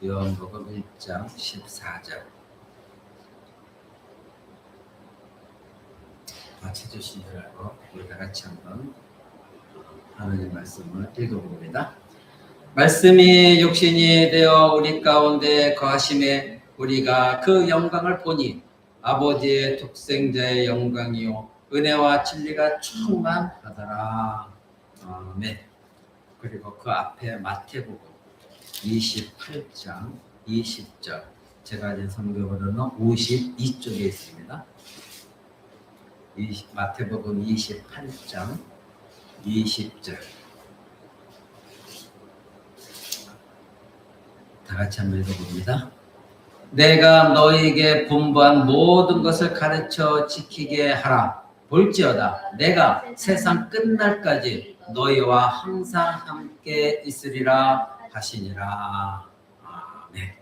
요한복음 1장 14절. 찾으신 줄 알고 우리 다 같이 한번 하나님 말씀을 읽어봅니다. 말씀이 육신이 되어 우리 가운데 거하심에 우리가 그 영광을 보니 아버지의 독생자의 영광이요 은혜와 진리가 충만하더라. 아멘. 그리고 그 앞에 마태복음 28장 20절, 제가 가진 성경으로는 52쪽에 있습니다. 마태복음 28장 20절, 다 같이 한번 읽어봅니다. 내가 너희에게 분부한 모든 것을 가르쳐 지키게 하라. 볼지어다 내가 세상 끝날까지 너희와 항상 함께 있으리라 하시니라. 아멘.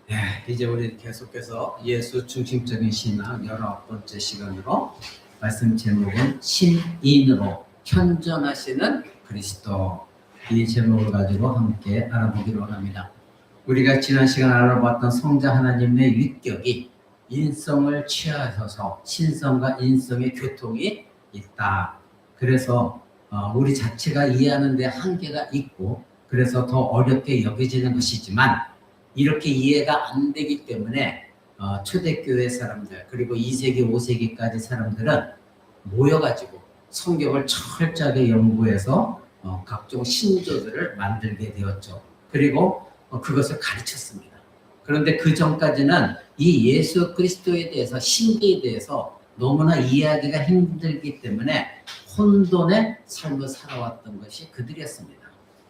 네, 이제 우리 계속해서 예수 중심적인 신앙 19번째 시간으로, 말씀 제목은 신인으로 현존하시는 그리스도, 이 제목을 가지고 함께 알아보기로 합니다. 우리가 지난 시간 알아봤던 성자 하나님의 위격이 인성을 취하셔서 신성과 인성의 교통이 있다. 그래서 우리 자체가 이해하는 데 한계가 있고, 그래서 더 어렵게 여겨지는 것이지만, 이렇게 이해가 안 되기 때문에 초대교회 사람들, 그리고 2세기, 5세기까지 사람들은 모여가지고 성경을 철저하게 연구해서 각종 신조들을 만들게 되었죠. 그리고 그것을 가르쳤습니다. 그런데 그 전까지는 이 예수 그리스도에 대해서, 신비에 대해서 너무나 이해하기가 힘들기 때문에 혼돈의 삶을 살아왔던 것이 그들이었습니다.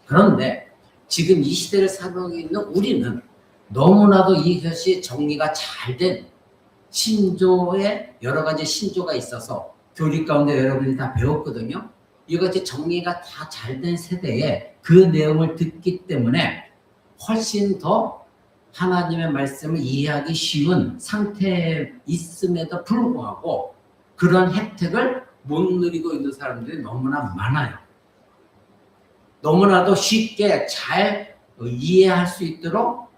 그런데 지금 이 시대를 살아가고 있는 우리는 너무나도 이것이 정리가 잘 된 신조에 여러 가지 신조가 있어서 교리 가운데 여러분이 다 배웠거든요. 이것이 정리가 다 잘 된 세대에 그 내용을 듣기 때문에 훨씬 더 하나님의 말씀을 이해하기 쉬운 상태에 있음에도 불구하고 그런 혜택을 못 누리고 있는 사람들이 너무나 많아요. 너무나도 쉽게 잘 이해할 수 있도록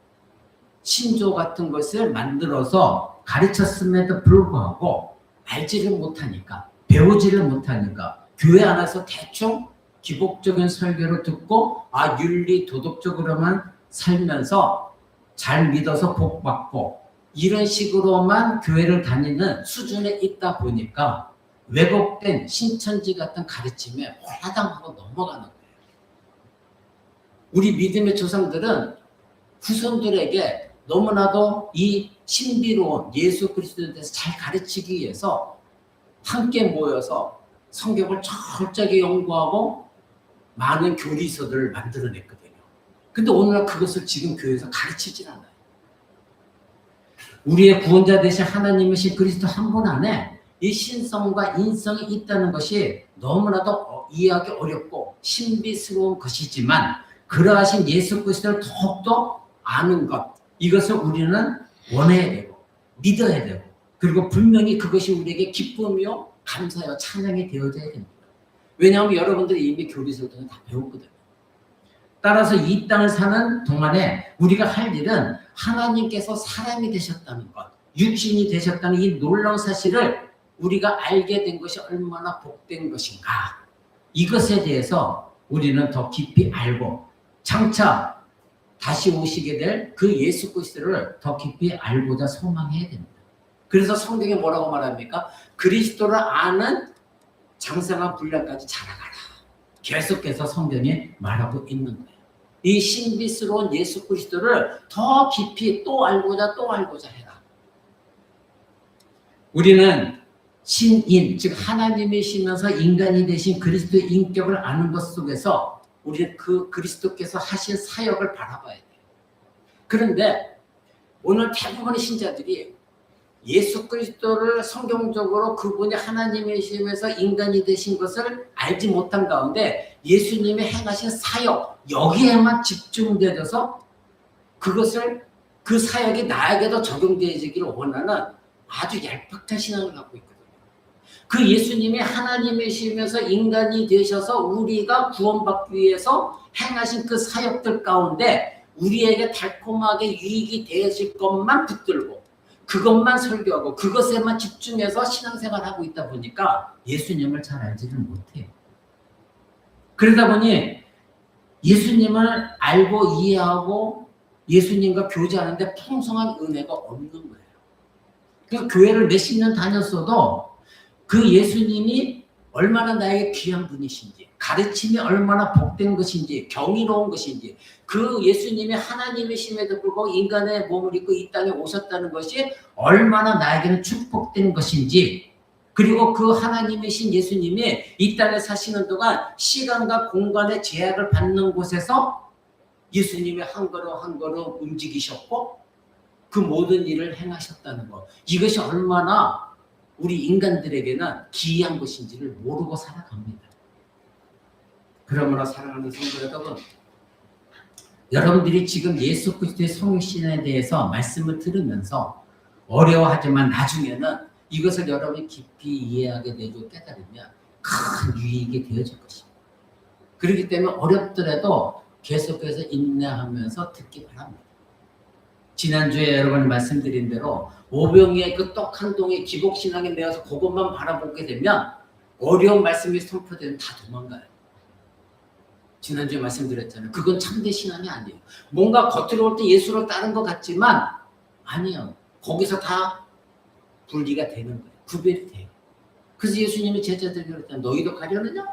신조 같은 것을 만들어서 가르쳤음에도 불구하고 알지를 못하니까, 배우지를 못하니까 교회 안에서 대충 기복적인 설교를 듣고 윤리 도덕적으로만 살면서 잘 믿어서 복 받고 이런 식으로만 교회를 다니는 수준에 있다 보니까 왜곡된 신천지 같은 가르침에 홀라당하고 넘어가는 거예요. 우리 믿음의 조상들은 후손들에게 너무나도 이 신비로운 예수 그리스도에 대해서 잘 가르치기 위해서 함께 모여서 성경을 철저하게 연구하고 많은 교리서들을 만들어냈거든요. 근데 오늘날 그것을 지금 교회에서 가르치질 않아요. 우리의 구원자 되신 하나님이신 그리스도 한 분 안에 이 신성과 인성이 있다는 것이 너무나도 이해하기 어렵고 신비스러운 것이지만, 그러하신 예수 그리스도를 더욱더 아는 것, 이것을 우리는 원해야 되고 믿어야 되고, 그리고 분명히 그것이 우리에게 기쁨이요 감사요 찬양이 되어져야 됩니다. 왜냐하면 여러분들이 이미 교리서를 다 배웠거든요. 따라서 이 땅을 사는 동안에 우리가 할 일은 하나님께서 사람이 되셨다는 것, 육신이 되셨다는 이 놀라운 사실을 우리가 알게 된 것이 얼마나 복된 것인가, 이것에 대해서 우리는 더 깊이 알고 장차 다시 오시게 될 그 예수 그리스도를 더 깊이 알고자 소망해야 됩니다. 그래서 성경에 뭐라고 말합니까? 그리스도를 아는 장성한 분량까지 자라가라. 계속해서 성경에 말하고 있는 거예요. 이 신비스러운 예수 그리스도를 더 깊이 또 알고자 해라. 우리는 신인, 즉 하나님이시면서 인간이 되신 그리스도의 인격을 아는 것 속에서 우리는 그 그리스도께서 하신 사역을 바라봐야 돼요. 그런데 오늘 대부분의 신자들이 예수 그리스도를 성경적으로 그분이 하나님이시면서 인간이 되신 것을 알지 못한 가운데 예수님이 행하신 사역, 여기에만 집중되어서 그것을, 그 사역이 나에게도 적용되어지기를 원하는 아주 얄팍한 신앙을 갖고 있거든요. 그 예수님이 하나님이시면서 인간이 되셔서 우리가 구원받기 위해서 행하신 그 사역들 가운데 우리에게 달콤하게 유익이 되어질 것만 붙들고 그것만 설교하고 그것에만 집중해서 신앙생활하고 있다 보니까 예수님을 잘 알지를 못해요. 그러다 보니 예수님을 알고 이해하고 예수님과 교제하는데 풍성한 은혜가 없는 거예요. 그래서 교회를 몇십 년 다녔어도 그 예수님이 얼마나 나에게 귀한 분이신지, 가르침이 얼마나 복된 것인지, 경이로운 것인지, 그 예수님이 하나님이심에도 불구하고 인간의 몸을 입고 이 땅에 오셨다는 것이 얼마나 나에게는 축복된 것인지, 그리고 그 하나님이신 예수님이 이 땅에 사시는 동안 시간과 공간의 제약을 받는 곳에서 예수님이 한 걸음 한 걸음 움직이셨고 그 모든 일을 행하셨다는 것, 이것이 얼마나 우리 인간들에게는 기이한 것인지를 모르고 살아갑니다. 그러므로 사랑하는 성도 여러분, 여러분들이 지금 예수 그리스도의 성육신에 대해서 말씀을 들으면서 어려워하지만 나중에는 이것을 여러분이 깊이 이해하게 되고 깨달으면 큰 유익이 되어질 것입니다. 그렇기 때문에 어렵더라도 계속해서 인내하면서 듣기 바랍니다. 지난주에 여러분이 말씀드린 대로 오병이의 그 떡 한 동에 기복신앙에 매여서 그것만 바라보게 되면 어려운 말씀이 선포되면 다 도망가요. 지난주에 말씀드렸잖아요. 그건 참된 신앙이 아니에요. 뭔가 겉으로 올 때 예수를 따른 것 같지만 아니에요. 거기서 다 분리가 되는 거예요. 구별이 돼요. 그래서 예수님이 제자들에게 그랬잖아요. 너희도 가려느냐?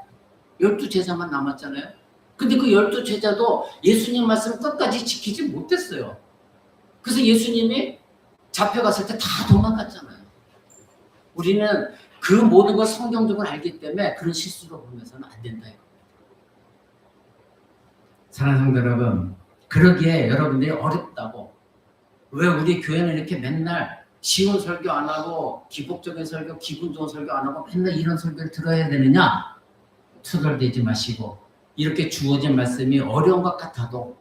12제자만 남았잖아요. 근데 그 12제자도 예수님 말씀을 끝까지 지키지 못했어요. 그래서 예수님이 잡혀갔을 때 다 도망갔잖아요. 우리는 그 모든 걸 성경적으로 알기 때문에 그런 실수로 보면서는 안 된다. 사랑하는 성도 여러분, 그러기에 여러분들이 어렵다고 왜 우리 교회는 이렇게 맨날 쉬운 설교 안 하고 기복적인 설교, 기분 좋은 설교 안 하고 맨날 이런 설교를 들어야 되느냐? 투덜대지 마시고 이렇게 주어진 말씀이 어려운 것 같아도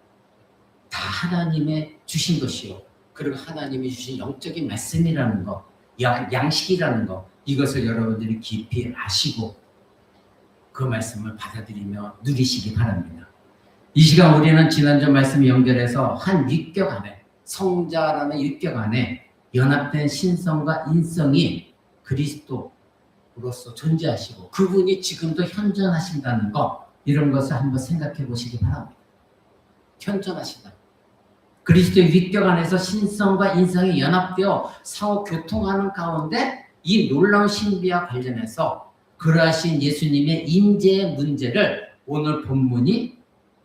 다 하나님의 주신 것이요. 그리고 하나님이 주신 영적인 말씀이라는 것, 양식이라는 것, 이것을 여러분들이 깊이 아시고 그 말씀을 받아들이며 누리시기 바랍니다. 이 시간 우리는 지난주 말씀 연결해서 한 윗격 안에, 성자라는 윗격 안에 연합된 신성과 인성이 그리스도로서 존재하시고 그분이 지금도 현존하신다는 것, 이런 것을 한번 생각해 보시기 바랍니다. 현존하신다. 그리스도의 윗격 안에서 신성과 인성이 연합되어 상호 교통하는 가운데 이 놀라운 신비와 관련해서 그러하신 예수님의 임재의 문제를 오늘 본문이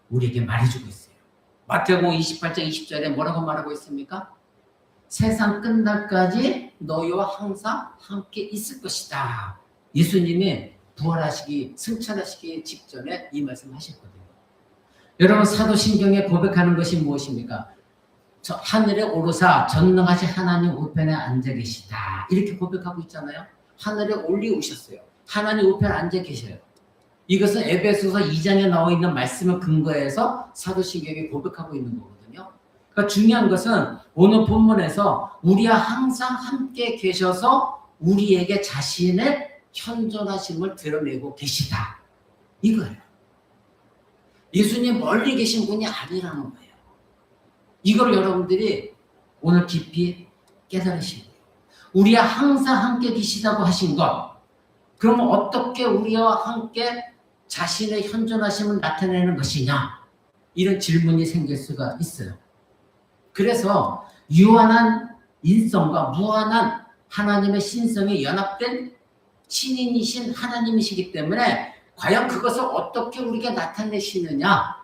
우리에게 말해주고 있어요. 마태복음 28장 20절에 뭐라고 말하고 있습니까? 세상 끝날까지 너희와 항상 함께 있을 것이다. 예수님이 부활하시기, 승천하시기 직전에 이 말씀 하셨거든요. 여러분, 사도신경에 고백하는 것이 무엇입니까? 저 하늘에 오르사 전능하신 하나님 우편에 앉아 계시다. 이렇게 고백하고 있잖아요. 하늘에 올리우셨어요. 하나님 우편에 앉아 계셔요. 이것은 에베소서 2장에 나와 있는 말씀을 근거해서 사도신경이 고백하고 있는 거거든요. 그러니까 중요한 것은 오늘 본문에서 우리와 항상 함께 계셔서 우리에게 자신의 현존하심을 드러내고 계시다. 이거예요. 예수님 멀리 계신 분이 아니라는 거예요. 이걸 여러분들이 오늘 깊이 깨달으시고 우리와 항상 함께 계시다고 하신 것, 그러면 어떻게 우리와 함께 자신의 현존하심을 나타내는 것이냐, 이런 질문이 생길 수가 있어요. 그래서 유한한 인성과 무한한 하나님의 신성이 연합된 신인이신 하나님이시기 때문에 과연 그것을 어떻게 우리가 나타내시느냐,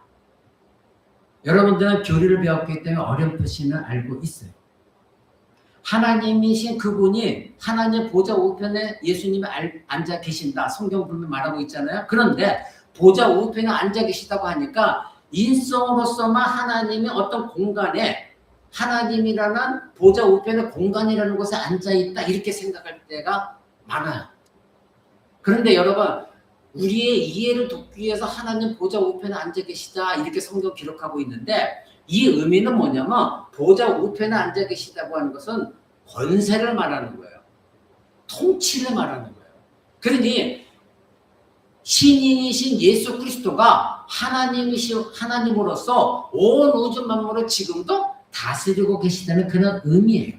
여러분들은 교리를 배웠기 때문에 어렴풋이는 알고 있어요. 하나님이신 그분이 하나님 보좌 우편에 예수님이 앉아 계신다. 성경 보면 말하고 있잖아요. 그런데 보좌 우편에 앉아 계시다고 하니까 인성으로서만 하나님이 어떤 공간에, 하나님이라는 보좌 우편의 공간이라는 곳에 앉아 있다, 이렇게 생각할 때가 많아요. 그런데 여러분, 우리의 이해를 돕기 위해서 하나님 보좌 우편에 앉아 계시다, 이렇게 성경 기록하고 있는데, 이 의미는 뭐냐면 보좌 우편에 앉아 계시다고 하는 것은 권세를 말하는 거예요. 통치를 말하는 거예요. 그러니 신인이신 예수 그리스도가 하나님으로서 온 우주 만물을 지금도 다스리고 계시다는 그런 의미예요.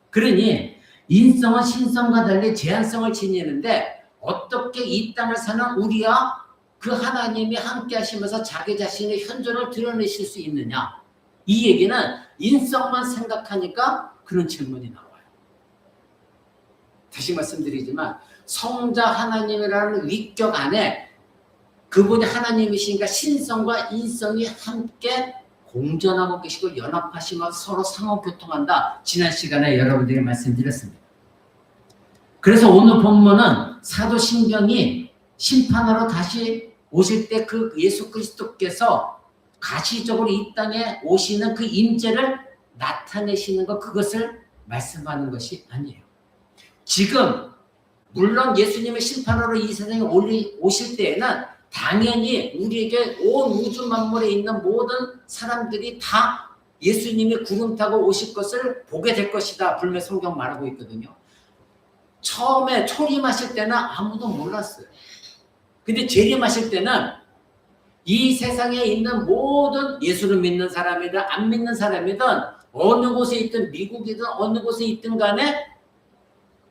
그러니 인성은 신성과 달리 제한성을 지니는데 어떻게 이 땅을 사는 우리와 그 하나님이 함께 하시면서 자기 자신의 현존을 드러내실 수 있느냐? 이 얘기는 인성만 생각하니까 그런 질문이 나와요. 다시 말씀드리지만 성자 하나님이라는 위격 안에 그분이 하나님이시니까 신성과 인성이 함께 공존하고 계시고 연합하시면서 서로 상호교통한다. 지난 시간에 여러분들에게 말씀드렸습니다. 그래서 오늘 본문은 사도신경이 심판하러 다시 오실 때 그 예수 그리스도께서 가시적으로 이 땅에 오시는 그 임재를 나타내시는 것, 그것을 말씀하는 것이 아니에요. 지금 물론 예수님의 심판하러 이 세상에 오실 때에는 당연히 우리에게 온 우주 만물에 있는 모든 사람들이 다 예수님이 구름 타고 오실 것을 보게 될 것이다. 불매 성경 말하고 있거든요. 처음에 초림하실 때는 아무도 몰랐어요. 근데 재림하실 때는 이 세상에 있는 모든 예수를 믿는 사람이든 안 믿는 사람이든 어느 곳에 있든 미국이든 어느 곳에 있든 간에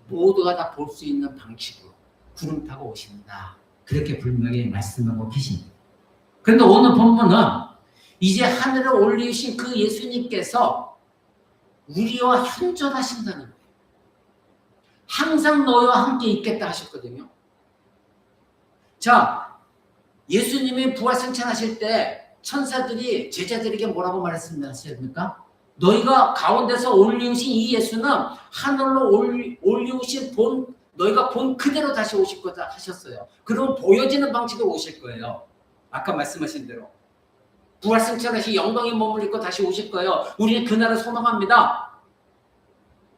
모두가 다 볼 수 있는 방식으로 구름 타고 오신다. 그렇게 분명히 말씀하고 계십니다. 그런데 오늘 본문은 이제 하늘에 올리신 그 예수님께서 우리와 현존하신다는 거예요. 항상 너희와 함께 있겠다 하셨거든요. 자, 예수님이 부활승천하실 때 천사들이 제자들에게 뭐라고 말했습니까? 너희가 가운데서 올리우신 이 예수는 하늘로 올리우신 너희가 본 그대로 다시 오실 거다 하셨어요. 그럼 보여지는 방식으로 오실 거예요. 아까 말씀하신 대로. 부활승천하신 영광의 몸을 입고 다시 오실 거예요. 우리는 그날을 소망합니다.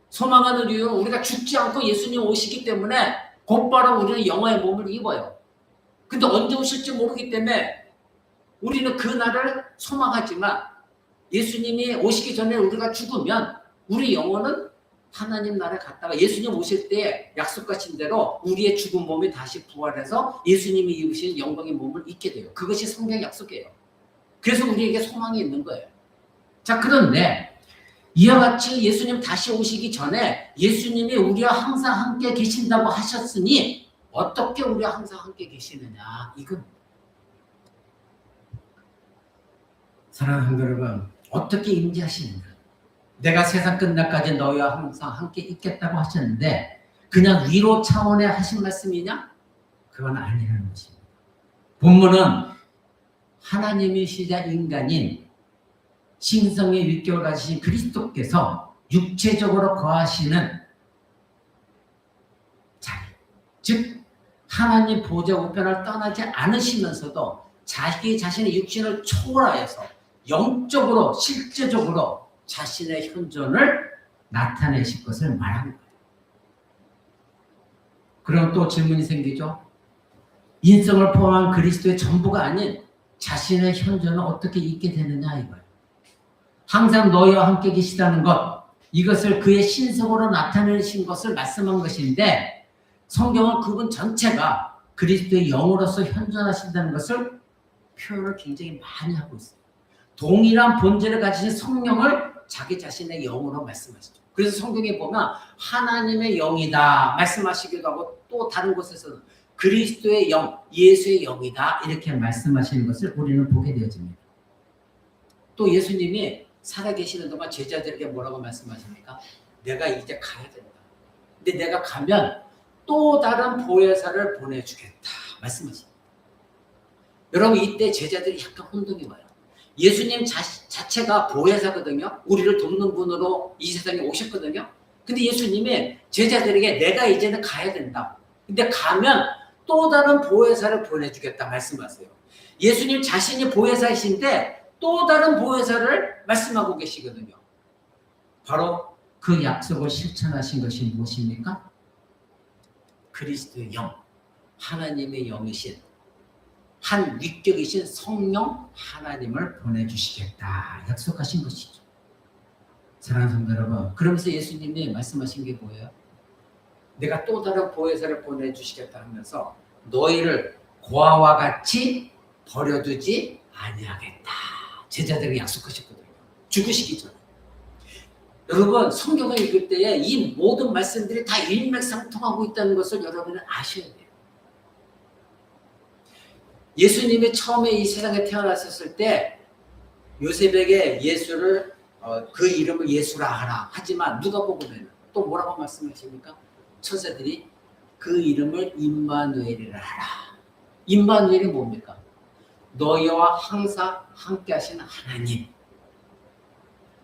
소망하는 이유는 우리가 죽지 않고 예수님 오시기 때문에 곧바로 우리는 영화의 몸을 입어요. 근데 언제 오실지 모르기 때문에 우리는 그날을 소망하지만 예수님이 오시기 전에 우리가 죽으면 우리 영혼은 하나님 나라에 갔다가 예수님 오실 때 약속하신 대로 우리의 죽은 몸이 다시 부활해서 예수님이 입으신 영광의 몸을 입게 돼요. 그것이 성경 약속이에요. 그래서 우리에게 소망이 있는 거예요. 자, 그런데 이와 같이 예수님 다시 오시기 전에 예수님이 우리와 항상 함께 계신다고 하셨으니 어떻게 우리와 항상 함께 계시느냐, 이건 사랑하는 여러분, 어떻게 임재하시는가? 내가 세상 끝날까지 너희와 항상 함께 있겠다고 하셨는데 그냥 위로 차원의 하신 말씀이냐? 그건 아니라는 것입니다. 본문은 하나님이시자 인간인 신성의 위격을 가지신 그리스도께서 육체적으로 거하시는 자리, 즉 하나님 보좌 우편을 떠나지 않으시면서도 자기 자신의 육신을 초월하여서 영적으로 실제적으로 자신의 현존을 나타내실 것을 말하는 거예요. 그럼 또 질문이 생기죠. 인성을 포함한 그리스도의 전부가 아닌 자신의 현존은 어떻게 있게 되느냐 이거예요. 항상 너희와 함께 계시다는 것, 이것을 그의 신성으로 나타내신 것을 말씀한 것인데 성경은 그분 전체가 그리스도의 영으로서 현존하신다는 것을 표현을 굉장히 많이 하고 있어요. 동일한 본질을 가지신 성령을 자기 자신의 영으로 말씀하시죠. 그래서 성경에 보면 하나님의 영이다 말씀하시기도 하고 또 다른 곳에서는 그리스도의 영, 예수의 영이다 이렇게 말씀하시는 것을 우리는 보게 되어집니다. 또 예수님이 살아계시는 동안 제자들에게 뭐라고 말씀하십니까? 내가 이제 가야 된다. 근데 내가 가면 또 다른 보혜사를 보내주겠다 말씀하십니다. 여러분 이때 제자들이 약간 혼동이 와요. 예수님 자체가 보혜사거든요. 우리를 돕는 분으로 이 세상에 오셨거든요. 근데 예수님이 제자들에게 내가 이제는 가야 된다. 근데 가면 또 다른 보혜사를 보내주겠다 말씀하세요. 예수님 자신이 보혜사이신데 또 다른 보혜사를 말씀하고 계시거든요. 바로 그 약속을 실천하신 것이 무엇입니까? 그리스도의 영, 하나님의 영이신 한 위격이신 성령 하나님을 보내주시겠다 약속하신 것이죠. 사랑하는 성도 여러분, 그러면서 예수님이 말씀하신 게 뭐예요? 내가 또 다른 보혜사를 보내주시겠다 하면서 너희를 고아와 같이 버려두지 아니하겠다. 제자들에게 약속하셨거든요. 죽으시기 전에. 여러분 성경을 읽을 때에 이 모든 말씀들이 다 일맥상통하고 있다는 것을 여러분은 아셔야 돼요. 예수님이 처음에 이 세상에 태어나셨을 때 요셉에게 예수를 그 이름을 예수라 하라 하지만 누가복음에는 또 뭐라고 말씀하십니까? 천사들이 그 이름을 임마누엘이라 하라. 임마누엘이 뭡니까? 너희와 항상 함께 하시는 하나님.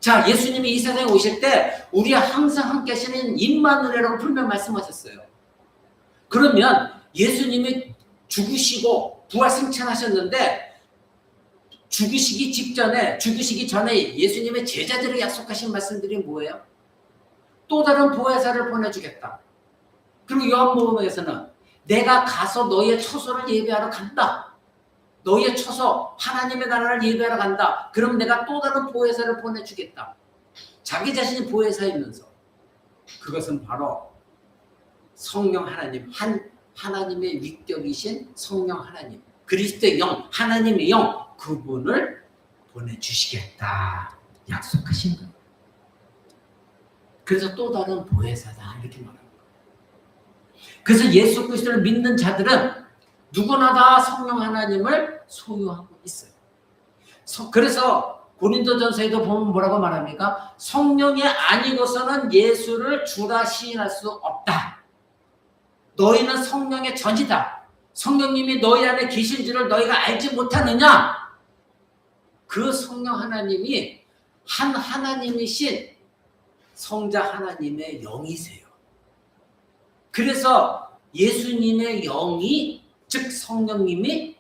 자, 예수님이 이 세상에 오실 때 우리와 항상 함께 하시는 임마누엘이라고 분명 말씀하셨어요. 그러면 예수님이 죽으시고 부활승천하셨는데 죽으시기 전에 예수님의 제자들에게 약속하신 말씀들이 뭐예요? 또 다른 보혜사를 보내주겠다. 그리고 요한복음에서는 내가 가서 너희의 처소를 예배하러 간다. 너희의 처소 하나님의 나라를 예배하러 간다. 그럼 내가 또 다른 보혜사를 보내주겠다. 자기 자신이 보혜사이면서 그것은 바로 성령 하나님, 하나님의 위격이신 성령 하나님, 그리스도의 영, 하나님의 영, 그분을 보내주시겠다 약속하신 거예요. 그래서 또 다른 보혜사다 이렇게 말합니다. 그래서 예수 그리스도를 믿는 자들은 누구나 다 성령 하나님을 소유하고 있어요. 그래서 고린도전서에도 보면 뭐라고 말합니까? 성령이 아니고서는 예수를 주라 시인할 수 없다. 너희는 성령의 전이다. 성령님이 너희 안에 계신 줄을 너희가 알지 못하느냐? 그 성령 하나님이 한 하나님이신 성자 하나님의 영이세요. 그래서 예수님의 영이 즉 성령님이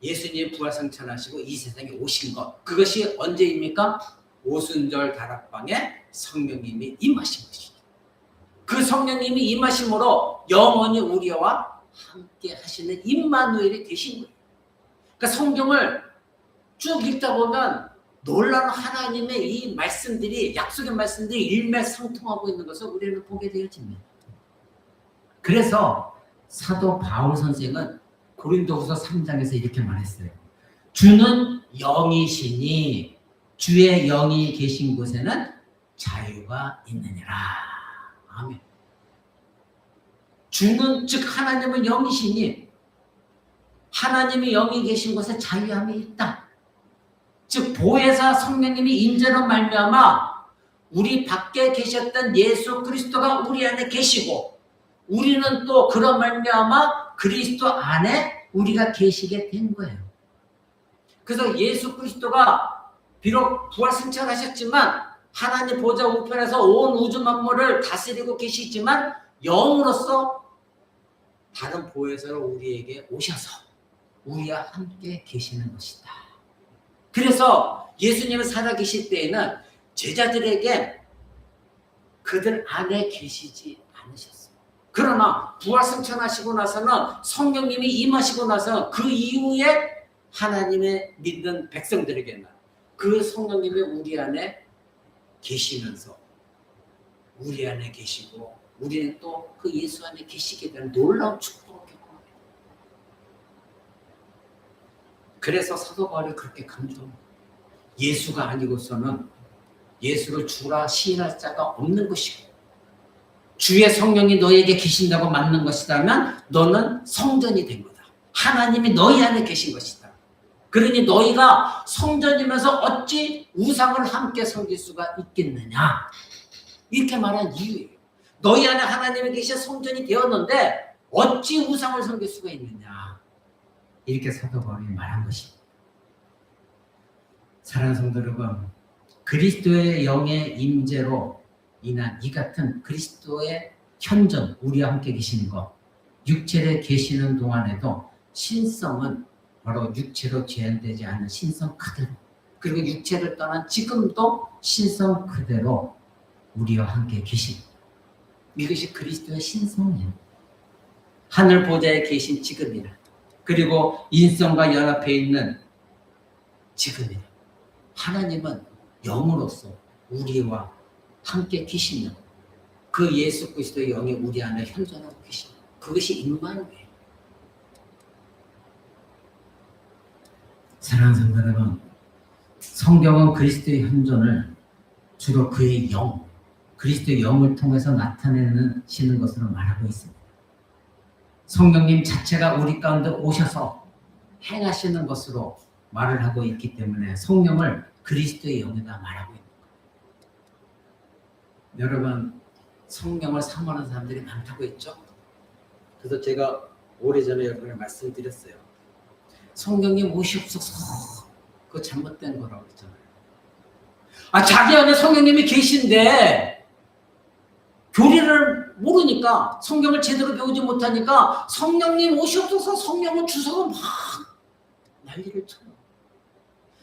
예수님이 부활승천하시고 이 세상에 오신 것, 그것이 언제입니까? 오순절 다락방에 성령님이 임하신 것이죠. 그 성령님이 임하심으로 영원히 우리와 함께 하시는 임마누엘이 되신 거예요. 그러니까 성경을 쭉 읽다 보면 놀라운 하나님의 이 말씀들이, 약속의 말씀들이 일맥상통하고 있는 것을 우리는 보게 되어집니다. 그래서 사도 바울 선생은 고린도후서 3장에서 이렇게 말했어요. 주는 영이시니 주의 영이 계신 곳에는 자유가 있느니라. 아멘. 주는 즉 하나님은 영이시니 하나님이 영이 계신 곳에 자유함이 있다. 즉 보혜사 성령님이 임재로 말미암아 우리 밖에 계셨던 예수 그리스도가 우리 안에 계시고 우리는 또 그런 말미암아 그리스도 안에 우리가 계시게 된 거예요. 그래서 예수 그리스도가 비록 부활승천하셨지만 하나님 보좌 우편에서 온 우주 만물을 다스리고 계시지만 영으로서 다른 보혜사로 우리에게 오셔서 우리와 함께 계시는 것이다. 그래서 예수님은 살아계실 때에는 제자들에게 그들 안에 계시지 않으셨어요. 그러나 부활승천하시고 나서는 성령님이 임하시고 나서 그 이후에 하나님의 믿는 백성들에게는 그 성령님이 우리 안에 계시면서 우리 안에 계시고 우리는 또 그 예수 안에 계시게 되는 놀라운 축복을 겪어요. 그래서 사도 바울이 그렇게 강조합니다. 예수가 아니고서는 예수를 주라 시인할 자가 없는 것이고 주의 성령이 너에게 계신다고 맞는 것이라면 너는 성전이 된 거다. 하나님이 너희 안에 계신 것이다. 그러니 너희가 성전이면서 어찌 우상을 함께 섬길 수가 있겠느냐. 이렇게 말한 이유예요. 너희 안에 하나님이 계신 성전이 되었는데 어찌 우상을 섬길 수가 있느냐. 이렇게 사도 바울이 말한 것입니다. 사랑하는 성도 여러분, 그리스도의 영의 임재로 인한 이 같은 그리스도의 현존, 우리와 함께 계시는 것, 육체에 계시는 동안에도 신성은 바로 육체로 제한되지 않는 신성 그대로, 그리고 육체를 떠난 지금도 신성 그대로 우리와 함께 계십니다. 이것이 그리스도의 신성이에요. 하늘 보좌에 계신 지금이라, 그리고 인성과 연합해 있는 지금이라. 하나님은 영으로서 우리와 함께 계시는 그 예수 그리스도의 영이 우리 안에 현존하고 계십니다. 그것이 임마누엘. 사랑하는 성도 여러분, 성경은 그리스도의 현존을 주로 그의 영, 그리스도의 영을 통해서 나타내시는 것으로 말하고 있습니다. 성령님 자체가 우리 가운데 오셔서 행하시는 것으로 말을 하고 있기 때문에 성령을 그리스도의 영에다 말하고 있는 거예요. 여러분, 성령을 사모하는 사람들이 많다고 했죠? 그래서 제가 오래전에 여러분에 말씀드렸어요. 성령님 오시옵소서. 그거 잘못된 거라고 했잖아요. 자기 안에 성령님이 계신데 교리를 모르니까, 성경을 제대로 배우지 못하니까 성령님 오시옵소서, 성령을 주소서 막 난리를 쳐요.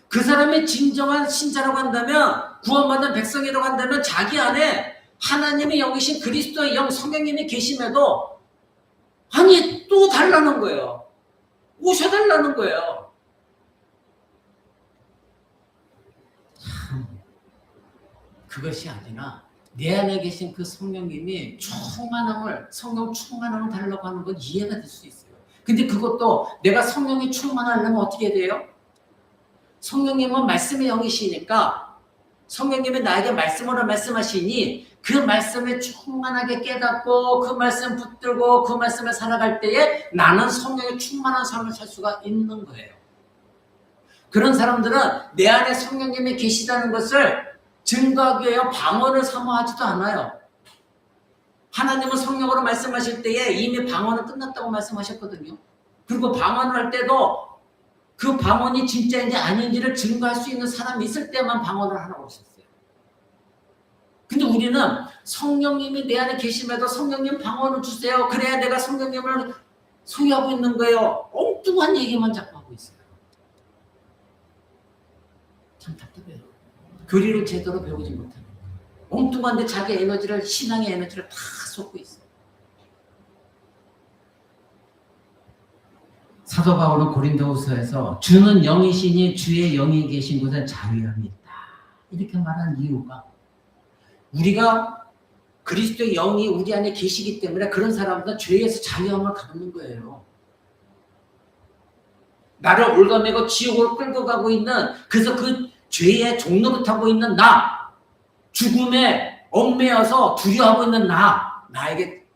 그 사람의 진정한 신자라고 한다면, 구원받은 백성이라고 한다면 자기 안에 하나님의 영이신 그리스도의 영, 성령님이 계심에도 아니 또 달라는 거예요. 오셔달라는 거예요. 참, 그것이 아니라 내 안에 계신 그 성령님이 성령 충만함을 달라고 하는 건 이해가 될 수 있어요. 근데 그것도 내가 성령이 충만하려면 어떻게 돼요? 성령님은 말씀의 영이시니까 성령님이 나에게 말씀으로 말씀하시니 그 말씀에 충만하게 깨닫고 그 말씀 붙들고 그 말씀에 살아갈 때에 나는 성령의 충만한 삶을 살 수가 있는 거예요. 그런 사람들은 내 안에 성령님이 계시다는 것을 증거하기 위해 방언을 사모하지도 않아요. 하나님은 성령으로 말씀하실 때에 이미 방언은 끝났다고 말씀하셨거든요. 그리고 방언을 할 때도 그 방언이 진짜인지 아닌지를 증거할 수 있는 사람이 있을 때만 방언을 하라고 하셨어요. 근데 우리는 성령님이 내 안에 계심에도 성령님 방언을 주세요. 그래야 내가 성령님을 소유하고 있는 거예요. 엉뚱한 얘기만 자꾸 하고 있어요. 참 답답해요. 교리를 제대로 배우지 못하는 거예요. 엉뚱한데 자기 에너지를, 신앙의 에너지를 다 쏟고 있어요. 사도 바울은 고린도후서에서 주는 영이시니 주의 영이 계신 곳에 자유함이 있다. 이렇게 말한 이유가 우리가 그리스도의 영이 우리 안에 계시기 때문에 그런 사람들은 죄에서 자유함을 갖는 거예요. 나를 올가매고 지옥으로 끌고 가고 있는, 그래서 그 죄의 종로를 타고 있는 나, 죽음에 얽매여서 두려워하고 있는 나에게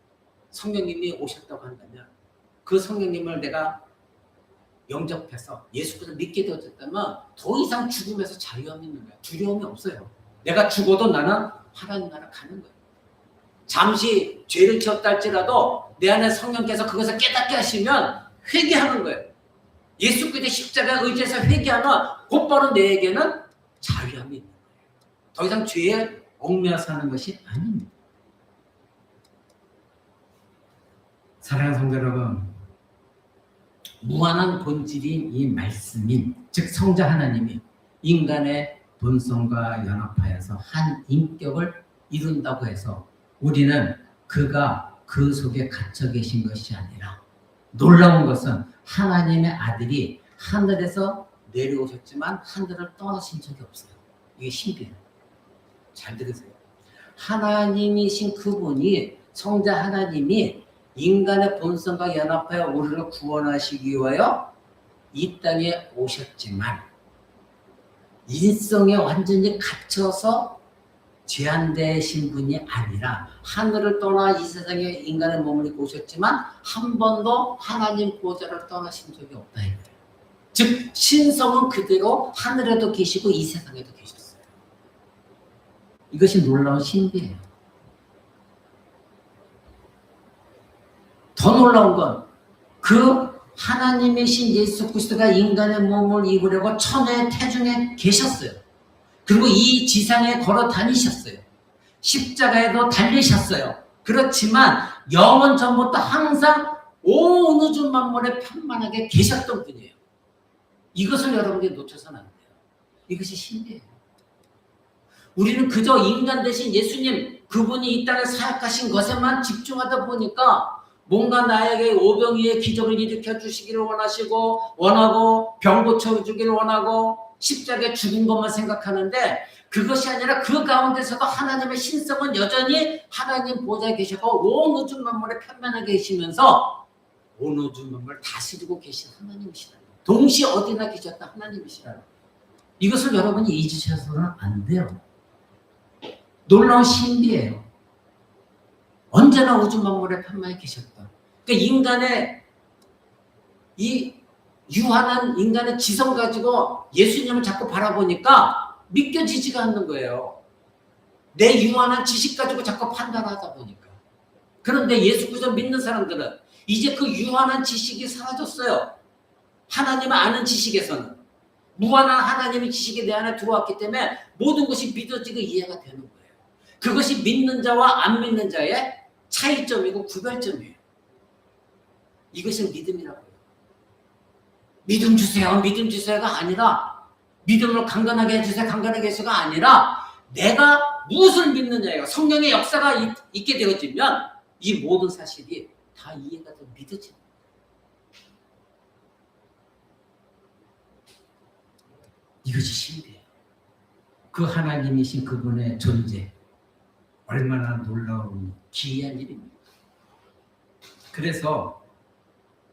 성령님이 오셨다고 한다면 그 성령님을 내가 영접해서 예수 그리스도를 믿게 되었다면 더 이상 죽음에서 자유함이 있는 거예요. 두려움이 없어요. 내가 죽어도 나는 하나님 나라 가는 거예요. 잠시 죄를 지었다 할지라도 내 안에 성령께서 그것을 깨닫게 하시면 회개하는 거예요. 예수 그리스도의 십자가 의지해서 회개하면 곧바로 내에게는 자유함이 있는 거예요. 더 이상 죄에 얽매여 사는 것이 아닙니다. 사랑하는 성도 여러분, 무한한 본질인 이 말씀인, 즉 성자 하나님이 인간의 본성과 연합하여서 한 인격을 이룬다고 해서 우리는 그가 그 속에 갇혀 계신 것이 아니라, 놀라운 것은 하나님의 아들이 하늘에서 내려오셨지만 하늘을 떠나신 적이 없어요. 이게 신비해요. 잘 들으세요. 하나님이신 그분이, 성자 하나님이 인간의 본성과 연합하여 우리를 구원하시기 위하여 이 땅에 오셨지만 인성에 완전히 갇혀서 제한되신 분이 아니라 하늘을 떠나 이 세상에 인간의 몸을 입고 오셨지만 한 번도 하나님 보좌를 떠나신 적이 없다. 즉 신성은 그대로 하늘에도 계시고 이 세상에도 계셨어요. 이것이 놀라운 신비예요. 더 놀라운 건 그 하나님이신 예수 그리스도가 인간의 몸을 입으려고 천의 태중에 계셨어요. 그리고 이 지상에 걸어 다니셨어요. 십자가에도 달리셨어요. 그렇지만 영원 전부터 항상 온 우주 만물에 편만하게 계셨던 분이에요. 이것을 여러분들이 놓쳐서는 안 돼요. 이것이 신비예요. 우리는 그저 인간 대신 예수님, 그분이 이 땅에 사역하신 것에만 집중하다 보니까 뭔가 나에게 오병이의 기적을 일으켜 주시기를 원하고 병 고쳐주기를 원하고 십자가에 죽은 것만 생각하는데, 그것이 아니라 그 가운데서도 하나님의 신성은 여전히 하나님 보좌에 계시고 온 우주 만물에 편만하게 계시면서 온 우주 만물을 다스리고 계신 하나님이시다. 동시에 어디나 계셨다 하나님이시라. 이것을 여러분이 잊으셔서는 안 돼요. 놀라운 신비예요. 언제나 우주 만물의 편만에 계셨다. 그러니까 인간의 이 유한한 인간의 지성 가지고 예수님을 자꾸 바라보니까 믿겨지지가 않는 거예요. 내 유한한 지식 가지고 자꾸 판단하다 보니까. 그런데 예수 그리스도 믿는 사람들은 이제 그 유한한 지식이 사라졌어요. 하나님을 아는 지식에서는. 무한한 하나님의 지식이 내 안에 들어왔기 때문에 모든 것이 믿어지고 이해가 되는 거예요. 그것이 믿는 자와 안 믿는 자의 차이점이고 구별점이에요. 이것이 믿음이라고 해요. 믿음 주세요. 믿음 주세요가 아니라 믿음을 강건하게 해주세요. 강건하게 해주세요가 아니라 내가 무엇을 믿느냐예요. 성령의 역사가 있게 되어지면 이 모든 사실이 다 이해가 되고 믿어집니다. 이것이 신비예요. 그 하나님이신 그분의 존재 얼마나 놀라운 기이한 일입니다. 그래서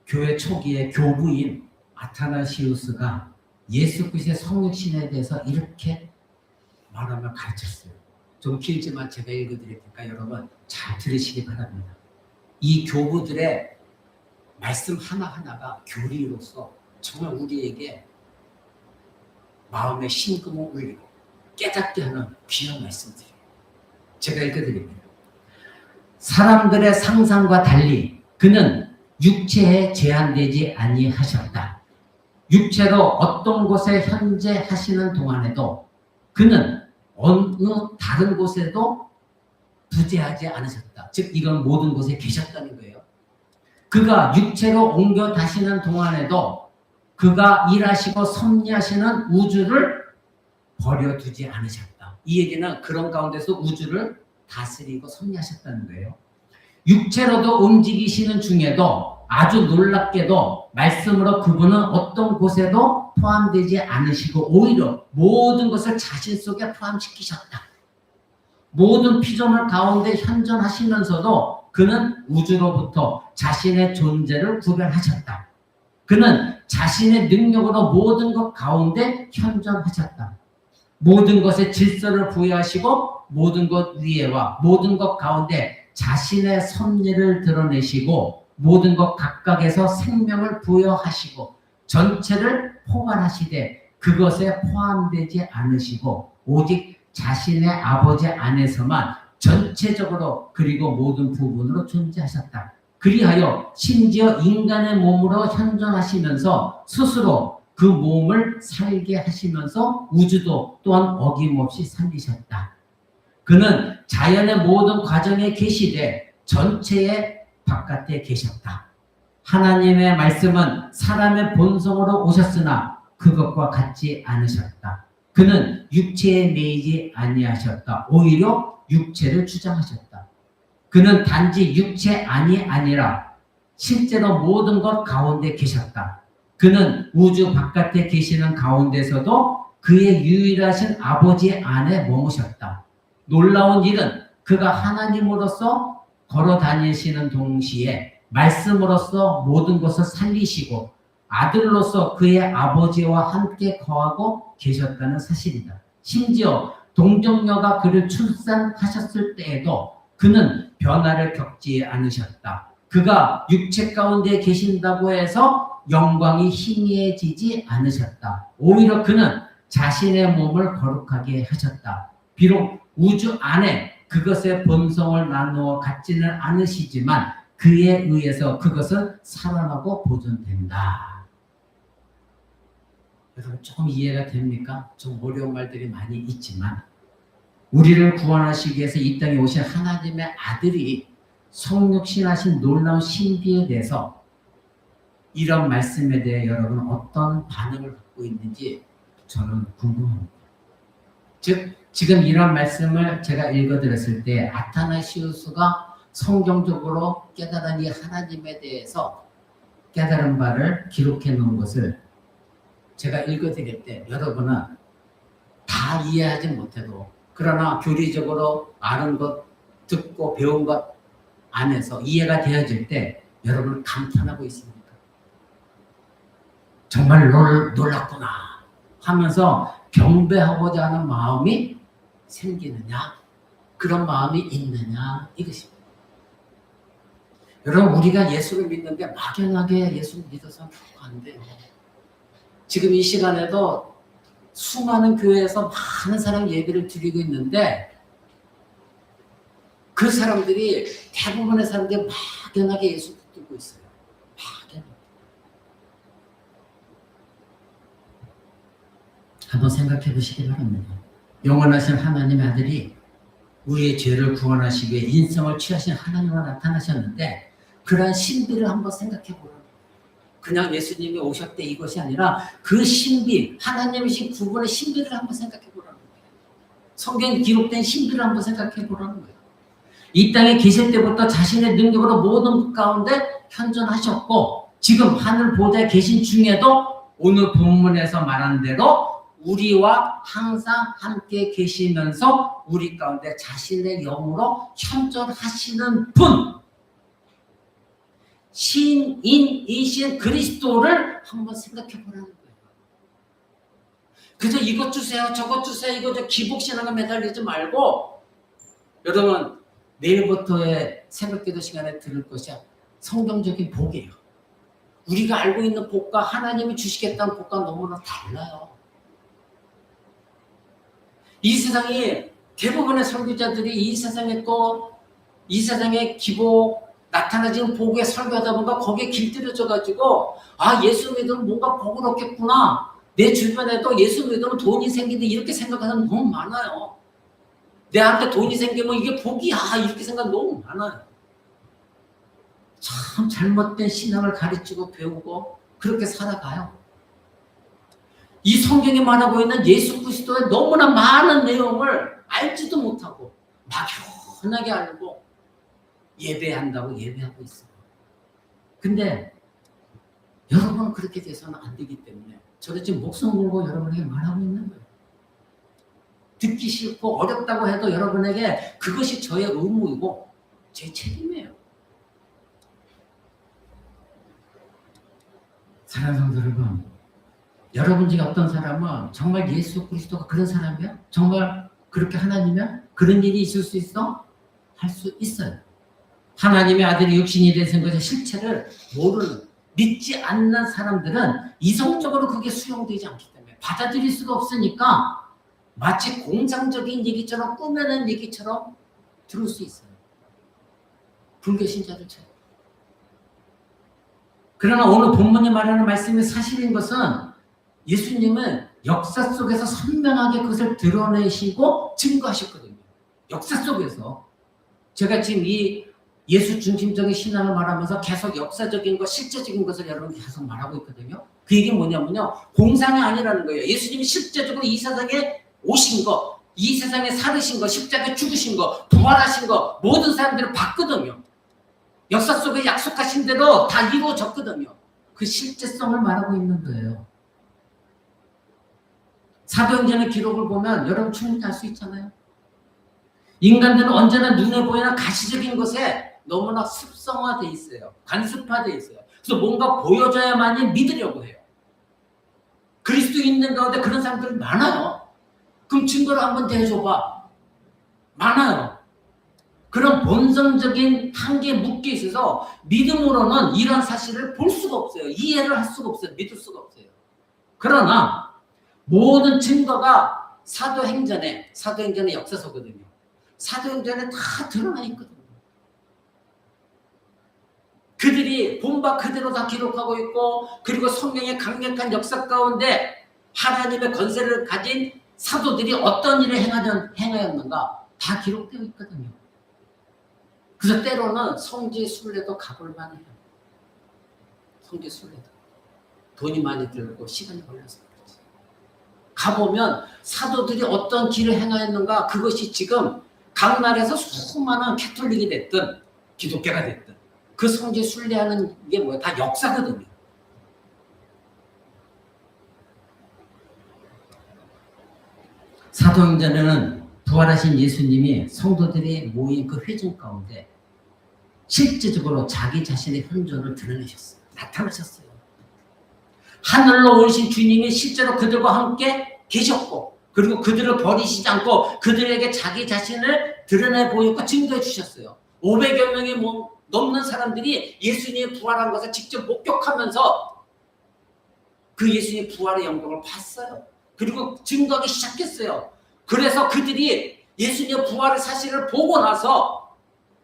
교회 초기의 교부인 아타나시우스가 예수 그리스도의 성육신에 대해서 이렇게 말하며 가르쳤어요. 좀 길지만 제가 읽어드릴 테니까 여러분 잘 들으시기 바랍니다. 이 교부들의 말씀 하나하나가 교리로서 정말 우리에게 마음의 심금을 울리고 깨닫게 하는 귀한 말씀들이에요. 제가 읽어드립니다. 사람들의 상상과 달리 그는 육체에 제한되지 아니하셨다. 육체로 어떤 곳에 현재 하시는 동안에도 그는 어느 다른 곳에도 부재하지 않으셨다. 즉 이건 모든 곳에 계셨다는 거예요. 그가 육체로 옮겨 다시는 동안에도 그가 일하시고 섭리하시는 우주를 버려두지 않으셨다. 이 얘기는 그런 가운데서 우주를 다스리고 섭리하셨다는 거예요. 육체로도 움직이시는 중에도 아주 놀랍게도 말씀으로 그분은 어떤 곳에도 포함되지 않으시고 오히려 모든 것을 자신 속에 포함시키셨다. 모든 피조물 가운데 현존하시면서도 그는 우주로부터 자신의 존재를 구별하셨다. 그는 자신의 능력으로 모든 것 가운데 현존하셨다. 모든 것에 질서를 부여하시고 모든 것 위에와 모든 것 가운데 자신의 섭리를 드러내시고 모든 것 각각에서 생명을 부여하시고 전체를 포괄하시되 그것에 포함되지 않으시고 오직 자신의 아버지 안에서만 전체적으로 그리고 모든 부분으로 존재하셨다. 그리하여 심지어 인간의 몸으로 현존하시면서 스스로 그 몸을 살게 하시면서 우주도 또한 어김없이 살리셨다. 그는 자연의 모든 과정에 계시되 전체의 바깥에 계셨다. 하나님의 말씀은 사람의 본성으로 오셨으나 그것과 같지 않으셨다. 그는 육체에 매이지 아니하셨다. 오히려 육체를 주장하셨다. 그는 단지 육체 아니라 실제로 모든 것 가운데 계셨다. 그는 우주 바깥에 계시는 가운데서도 그의 유일하신 아버지 안에 머무셨다. 놀라운 일은 그가 하나님으로서 걸어 다니시는 동시에 말씀으로서 모든 것을 살리시고 아들로서 그의 아버지와 함께 거하고 계셨다는 사실이다. 심지어 동정녀가 그를 출산하셨을 때에도 그는 변화를 겪지 않으셨다. 그가 육체 가운데 계신다고 해서 영광이 희미해지지 않으셨다. 오히려 그는 자신의 몸을 거룩하게 하셨다. 비록 우주 안에 그것의 본성을 나누어 갖지는 않으시지만 그에 의해서 그것은 살아나고 보존된다. 여러분 조금 이해가 됩니까? 좀 어려운 말들이 많이 있지만 우리를 구원하시기 위해서 이 땅에 오신 하나님의 아들이 성육신하신 놀라운 신비에 대해서 이런 말씀에 대해 여러분 어떤 반응을 갖고 있는지 저는 궁금합니다. 즉 지금 이런 말씀을 제가 읽어드렸을 때 아타나시우스가 성경적으로 깨달은 이 하나님에 대해서 깨달은 바를 기록해 놓은 것을 제가 읽어드릴 때 여러분은 다 이해하지 못해도 그러나 교리적으로 아는 것, 듣고 배운 것 안에서 이해가 되어질 때 여러분은 감탄하고 있습니까? 정말 놀랐구나 하면서 경배하고자 하는 마음이 생기느냐, 그런 마음이 있느냐, 이것입니다. 여러분, 우리가 예수를 믿는데 막연하게 예수를 믿어서는 안 돼요. 지금 이 시간에도 수많은 교회에서 많은 사람 예배를 드리고 있는데 그 사람들이, 대부분의 사람들이 막연하게 예수를 믿고 있어요. 막연하게. 한번 생각해 보시기 바랍니다. 영원하신 하나님의 아들이 우리의 죄를 구원하시기 위해 인성을 취하신 하나님으로 나타나셨는데, 그러한 신비를 한번 생각해 보라는 거예요. 그냥 예수님이 오셨대 이것이 아니라 그 신비, 하나님이신 그분의 신비를 한번 생각해 보라는 거예요. 성경에 기록된 신비를 한번 생각해 보라는 거예요. 이 땅에 계실 때부터 자신의 능력으로 모든 것 가운데 현존하셨고, 지금 하늘 보좌에 계신 중에도 오늘 본문에서 말한 대로 우리와 항상 함께 계시면서 우리 가운데 자신의 영으로 현존하시는 분, 신인이신 그리스도를 한번 생각해 보라는 거예요. 그래서 이것 주세요, 저것 주세요, 이거 저 기복신앙에 매달리지 말고, 여러분, 내일부터의 새벽기도 시간에 들을 것이 성경적인 복이에요. 우리가 알고 있는 복과 하나님이 주시겠다는 복과 너무나 달라요. 이 세상이, 대부분의 설교자들이 이 세상에 또 이 세상에 기복 나타나지는 복에 설교하다 보니까 거기에 길들여져가지고, 아, 예수 믿으면 뭔가 복을 얻겠구나, 내 주변에도 예수 믿으면 돈이 생기는데, 이렇게 생각하는 사람 너무 많아요. 내한테 돈이 생기면 이게 복이야, 이렇게 생각 너무 많아요. 참 잘못된 신앙을 가르치고 배우고 그렇게 살아가요. 이 성경에 말하고 있는 예수 그리스도의 너무나 많은 내용을 알지도 못하고 막연하게 알고 예배한다고 예배하고 있어요. 근데 여러분은 그렇게 돼서는 안 되기 때문에 저도 지금 목숨 걸고 여러분에게 말하고 있는 거예요. 듣기 싫고 어렵다고 해도 여러분에게 그것이 저의 의무이고 제 책임이에요. 사랑하는 성도 여러분, 여러분 중에 어떤 사람은 정말 예수 그리스도가 그런 사람이야? 정말 그렇게 하나님이야? 그런 일이 있을 수 있어? 할 수 있어요. 하나님의 아들이 육신이 된 것의 실체를 모르는, 믿지 않는 사람들은 이성적으로 그게 수용되지 않기 때문에 받아들일 수가 없으니까 마치 공상적인 얘기처럼, 꾸며낸 얘기처럼 들을 수 있어요. 불교 신자들처럼. 그러나 오늘 본문이 말하는 말씀이 사실인 것은 예수님은 역사 속에서 선명하게 그것을 드러내시고 증거하셨거든요. 역사 속에서. 제가 지금 이 예수 중심적인 신앙을 말하면서 계속 역사적인 것, 실제적인 것을 여러분 계속 말하고 있거든요. 그 얘기는 뭐냐면요, 공상이 아니라는 거예요. 예수님이 실제적으로 이 세상에 오신 거, 이 세상에 살으신 거, 십자가에 죽으신 거, 부활하신 거, 모든 사람들을 봤거든요. 역사 속에 약속하신 대로 다 이루어졌거든요. 그 실제성을 말하고 있는 거예요. 사도행전의 기록을 보면 여러분 충분히 알 수 있잖아요. 인간들은 언제나 눈에 보이는 가시적인 것에 너무나 습성화되어 있어요. 관습화되어 있어요. 그래서 뭔가 보여줘야만이 믿으려고 해요. 그리스도 있는 가운데 그런 사람들이 많아요. 그럼 증거를 한번 대줘봐. 많아요. 그런 본성적인 한계에 묶여 있어서 믿음으로는 이런 사실을 볼 수가 없어요. 이해를 할 수가 없어요. 믿을 수가 없어요. 그러나 모든 증거가 사도행전의 역사서거든요. 사도행전에 다 드러나 있거든요. 그들이 본바 그대로 다 기록하고 있고, 그리고 성경의 강력한 역사 가운데 하나님의 권세를 가진 사도들이 어떤 일을 행하였는가 다 기록되어 있거든요. 그래서 때로는 성지 순례도 가볼 만해요. 성지 순례도. 돈이 많이 들고 시간이 걸려서 그렇지. 가보면 사도들이 어떤 길을 행하였는가, 그것이 지금 각 나라에서 수많은 캐톨릭이 됐든 기독교가 됐든 그 성지 순례하는 게 뭐야? 다 역사거든요. 사도행전에는 부활하신 예수님이 성도들이 모인 그 회중 가운데 실제적으로 자기 자신의 현존을 드러내셨어요. 나타나셨어요. 하늘로 오신 주님이 실제로 그들과 함께 계셨고, 그리고 그들을 버리시지 않고 그들에게 자기 자신을 드러내 보였고 증거해 주셨어요. 500여 명이 넘는 사람들이 예수님의 부활한 것을 직접 목격하면서 그 예수님의 부활의 영광을 봤어요. 그리고 증거하기 시작했어요. 그래서 그들이 예수님의 부활의 사실을 보고 나서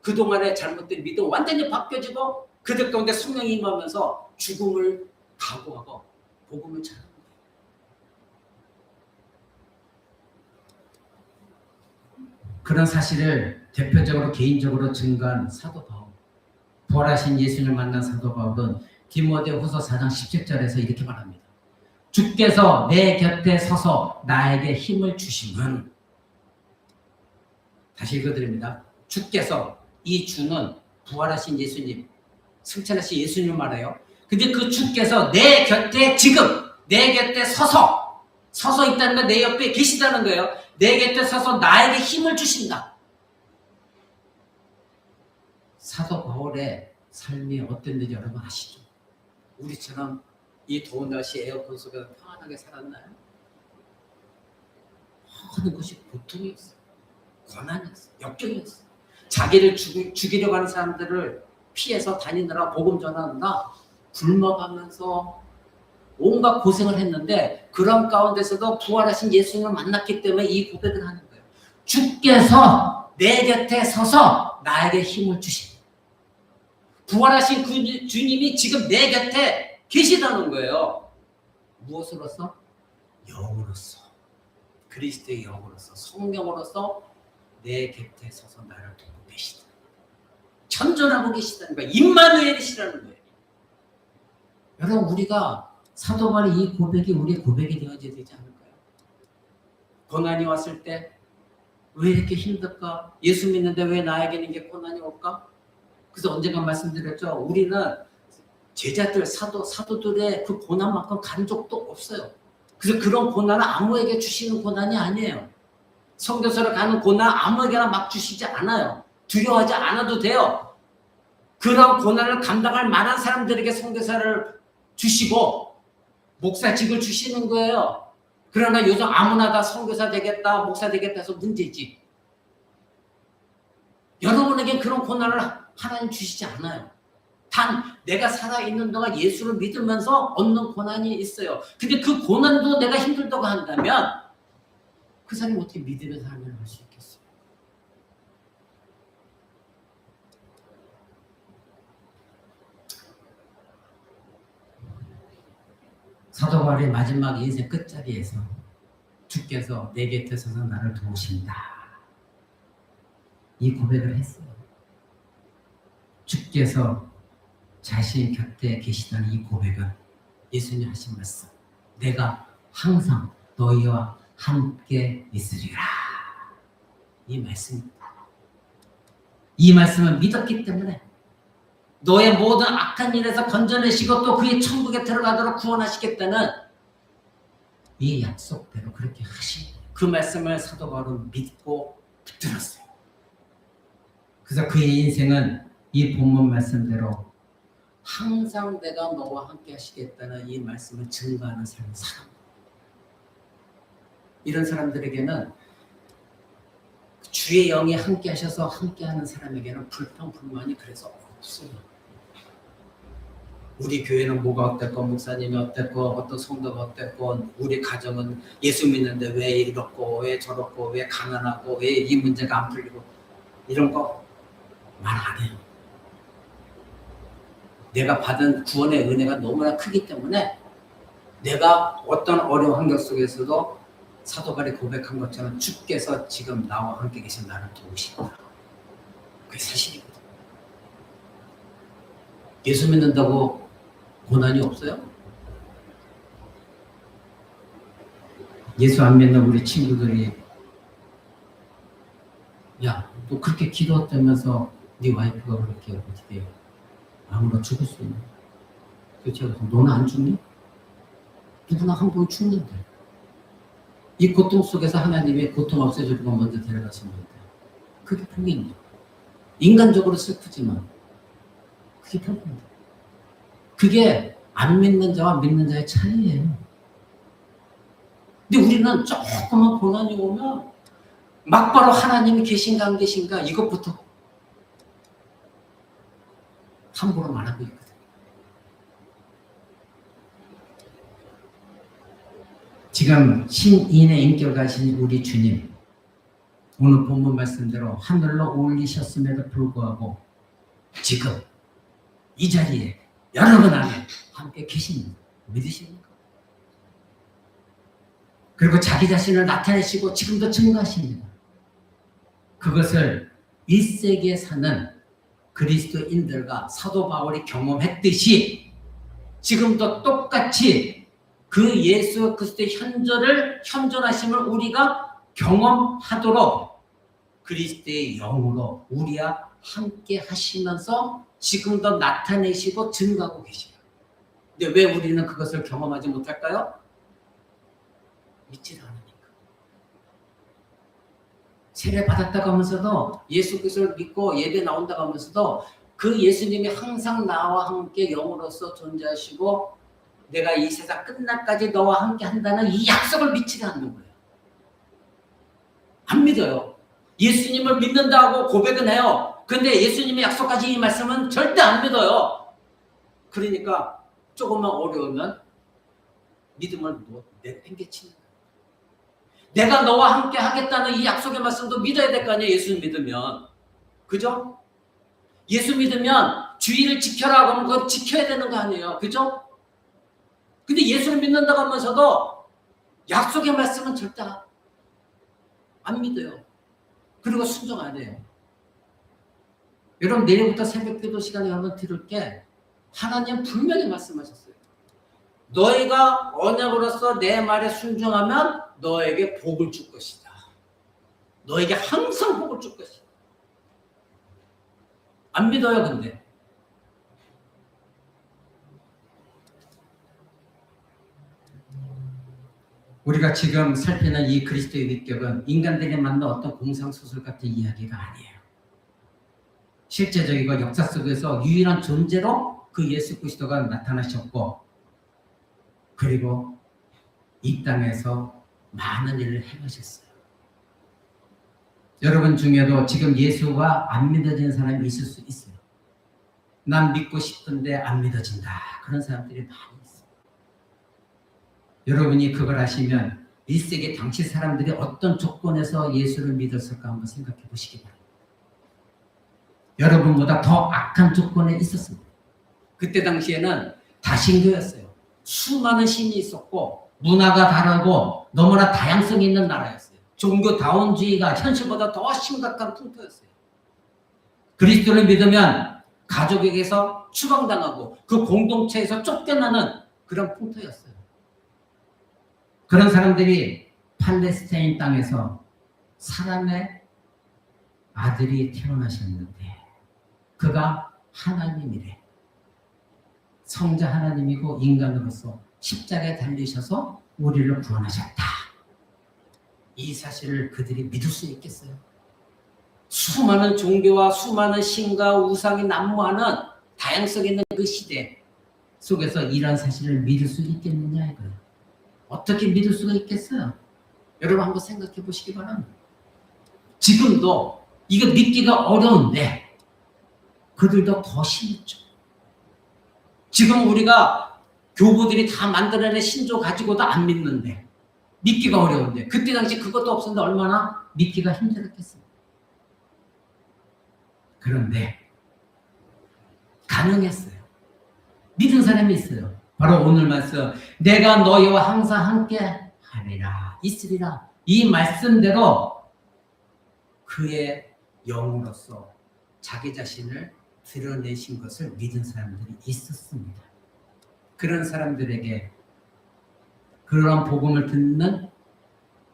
그동안의 잘못된 믿음 완전히 바뀌어지고 그들 가운데 성령이 임하면서 죽음을 각오하고 복음을 전하는 거예요. 그런 사실을 대표적으로 개인적으로 증거한 사도 바울, 부활하신 예수님을 만난 사도 바울은 디모데후서 4장 17절에서 이렇게 말합니다. 주께서 내 곁에 서서 나에게 힘을 주시면, 다시 읽어드립니다. 주께서, 이 주는 부활하신 예수님, 승천하신 예수님을 말해요. 근데 그 주께서 내 곁에, 지금 내 곁에 서서 있다는 건 내 옆에 계시다는 거예요. 내 곁에 서서 나에게 힘을 주신다. 사도 바울의 삶이 어땠는지 여러분 아시죠? 우리처럼 이 더운 날씨에 에어컨 속에서 편안하게 살았나요? 모든 것이 고통이었어요. 고난이었어요. 역경이었어요. 자기를 죽이려고 하는 사람들을 피해서 다니느라, 복음 전하느라 굶어가면서 온갖 고생을 했는데, 그런 가운데서도 부활하신 예수님을 만났기 때문에 이 고백을 하는 거예요. 주께서 내 곁에 서서 나에게 힘을 주십니다. 부활하신 그 주님이 지금 내 곁에 계시다는 거예요. 무엇으로서? 영으로서, 그리스도의 영으로서, 성령으로서 내 곁에 서서 나를 돕고 계시다. 천존하고 계시다는 거예요. 임마누엘이시라는 거예요. 여러분, 우리가 사도 바울의 이 고백이 우리의 고백이 되어져야 되지 않을까요? 고난이 왔을 때 왜 이렇게 힘들까? 예수 믿는데 왜 나에게는 이게 고난이 올까? 그래서 언젠가 말씀드렸죠. 우리는 제자들, 사도들의 그 고난만큼 간 적도 없어요. 그래서 그런 고난은 아무에게 주시는 고난이 아니에요. 선교사를 가는 고난 아무에게나 막 주시지 않아요. 두려워하지 않아도 돼요. 그런 고난을 감당할 만한 사람들에게 선교사를 주시고 목사직을 주시는 거예요. 그러나 요즘 아무나 다 선교사 되겠다, 목사 되겠다 해서 문제지. 여러분에게 그런 고난을 하나님 주시지 않아요. 단 내가 살아있는 동안 예수를 믿으면서 얻는 고난이 있어요. 근데 그 고난도 내가 힘들다고 한다면 그 사람이 어떻게 믿음의 삶을 할 수 있겠어요? 사도 바울의 마지막 인생 끝자리에서 주께서 내 곁에 서서 나를 도우신다, 이 고백을 했어요. 주께서 자신 곁에 계시다는 이 고백은 예수님 하신 말씀, 내가 항상 너희와 함께 있으리라, 이 말씀입니다. 이 말씀을 믿었기 때문에 너의 모든 악한 일에서 건져내시고 또 그의 천국에 들어가도록 구원하시겠다는 이 약속대로 그렇게 하신 그 말씀을 사도 바울은 믿고 붙들었어요. 그래서 그의 인생은 이 본문 말씀대로 항상 내가 너와 함께 하시겠다는 이 말씀을 증거하는 삶을 살아. 이런 사람들에게는 주의 영이 함께 하셔서 함께 하는 사람에게는 불평, 불만이 그래서 없어요. 우리 교회는 뭐가 어땠고, 목사님이 어땠고, 어떤 성도가 어땠고, 우리 가정은 예수 믿는데 왜 이렇고, 왜 저렇고, 왜 가난하고, 왜 이 문제가 안 풀리고, 이런 거 말 안 해요. 내가 받은 구원의 은혜가 너무나 크기 때문에 내가 어떤 어려운 환경 속에서도 사도 바울이 고백한 것처럼 주께서 지금 나와 함께 계신 나를 도우신다. 그게 사실이거든. 예수 믿는다고 고난이 없어요? 예수 안 믿는 우리 친구들이 야, 너 그렇게 기도했다면서 네 와이프가 그렇게 어떻게 아무나 죽을 수 있냐? 그렇죠? 너는 안 죽니? 누구나 한 번 죽는데 이 고통 속에서 하나님의 고통 없애주고 먼저 데려가신 건데 그게 복입니다. 인간적으로 슬프지만 그게 복입니다. 그게 안 믿는 자와 믿는 자의 차이예요. 근데 우리는 조금만 고난이 오면 막바로 하나님이 계신가 안 계신가 이것부터 함부로 말하고 있거든요. 지금 신인의 인격 가신 우리 주님, 오늘 본문 말씀대로 하늘로 올리셨음에도 불구하고 지금 이 자리에 여러분 안에 함께 계십니다. 믿으십니까? 그리고 자기 자신을 나타내시고 지금도 증거하십니다. 그것을 1세기에 사는 그리스도인들과 사도 바울이 경험했듯이 지금도 똑같이 그 예수 그리스도의 현존하심을 우리가 경험하도록 그리스도의 영으로 우리와 함께 하시면서 지금도 나타내시고 증거하고 계시죠. 근데 왜 우리는 그것을 경험하지 못할까요? 믿지 않으니까. 세례 받았다고 하면서도 예수 그리스도를 믿고 예배 나온다고 하면서도 그 예수님이 항상 나와 함께 영으로서 존재하시고 내가 이 세상 끝날까지 너와 함께 한다는 이 약속을 믿지 않는 거예요. 안 믿어요. 예수님을 믿는다고 고백은 해요. 근데 예수님의 약속까지 이 말씀은 절대 안 믿어요. 그러니까 조금만 어려우면 믿음을 내팽개치는 거예요. 내가 너와 함께 하겠다는 이 약속의 말씀도 믿어야 될 거 아니에요. 예수 믿으면. 그죠? 예수 믿으면 주의를 지켜라 하면 그거 지켜야 되는 거 아니에요. 그죠? 근데 예수를 믿는다고 하면서도 약속의 말씀은 절대 안 믿어요. 그리고 순종 안 해요. 여러분 내일부터 새벽기도 시간에 한번 들을게. 하나님 분명히 말씀하셨어요. 너희가 언약으로서 내 말에 순종하면 너에게 복을 줄 것이다. 너에게 항상 복을 줄 것이다. 안 믿어요, 근데. 우리가 지금 살피는 이 그리스도의 위격은 인간들이 만난 어떤 공상소설 같은 이야기가 아니에요. 실제적이고 역사 속에서 유일한 존재로 그 예수 그리스도가 나타나셨고 그리고 이 땅에서 많은 일을 행하셨어요. 여러분 중에도 지금 예수가 안 믿어지는 사람이 있을 수 있어요. 난 믿고 싶은데 안 믿어진다. 그런 사람들이 많이 있어요. 여러분이 그걸 아시면 1세기 당시 사람들이 어떤 조건에서 예수를 믿었을까 한번 생각해 보시기 바랍니다. 여러분보다 더 악한 조건에 있었습니다. 그때 당시에는 다신교였어요. 수많은 신이 있었고 문화가 다르고 너무나 다양성이 있는 나라였어요. 종교다원주의가 현실보다 더 심각한 풍토였어요. 그리스도를 믿으면 가족에게서 추방당하고 그 공동체에서 쫓겨나는 그런 풍토였어요. 그런 사람들이 팔레스타인 땅에서 사람의 아들이 태어나셨는데 그가 하나님이래. 성자 하나님이고 인간으로서 십자가에 달리셔서 우리를 구원하셨다. 이 사실을 그들이 믿을 수 있겠어요? 수많은 종교와 수많은 신과 우상이 난무하는 다양성 있는 그 시대 속에서 이런 사실을 믿을 수 있겠느냐 이거예요. 어떻게 믿을 수가 있겠어요? 여러분 한번 생각해 보시기 바랍니다. 지금도 이거 믿기가 어려운데 그들도 더 심했죠. 지금 우리가 교부들이 다 만들어낸 신조 가지고도 안 믿는데 믿기가 어려운데 그때 당시 그것도 없었는데 얼마나 믿기가 힘들었겠어요. 그런데 가능했어요. 믿은 사람이 있어요. 바로 오늘 말씀 내가 너희와 항상 함께 하리라 있으리라 이 말씀대로 그의 영으로서 자기 자신을 드러내신 것을 믿은 사람들이 있었습니다. 그런 사람들에게 그런 복음을 듣는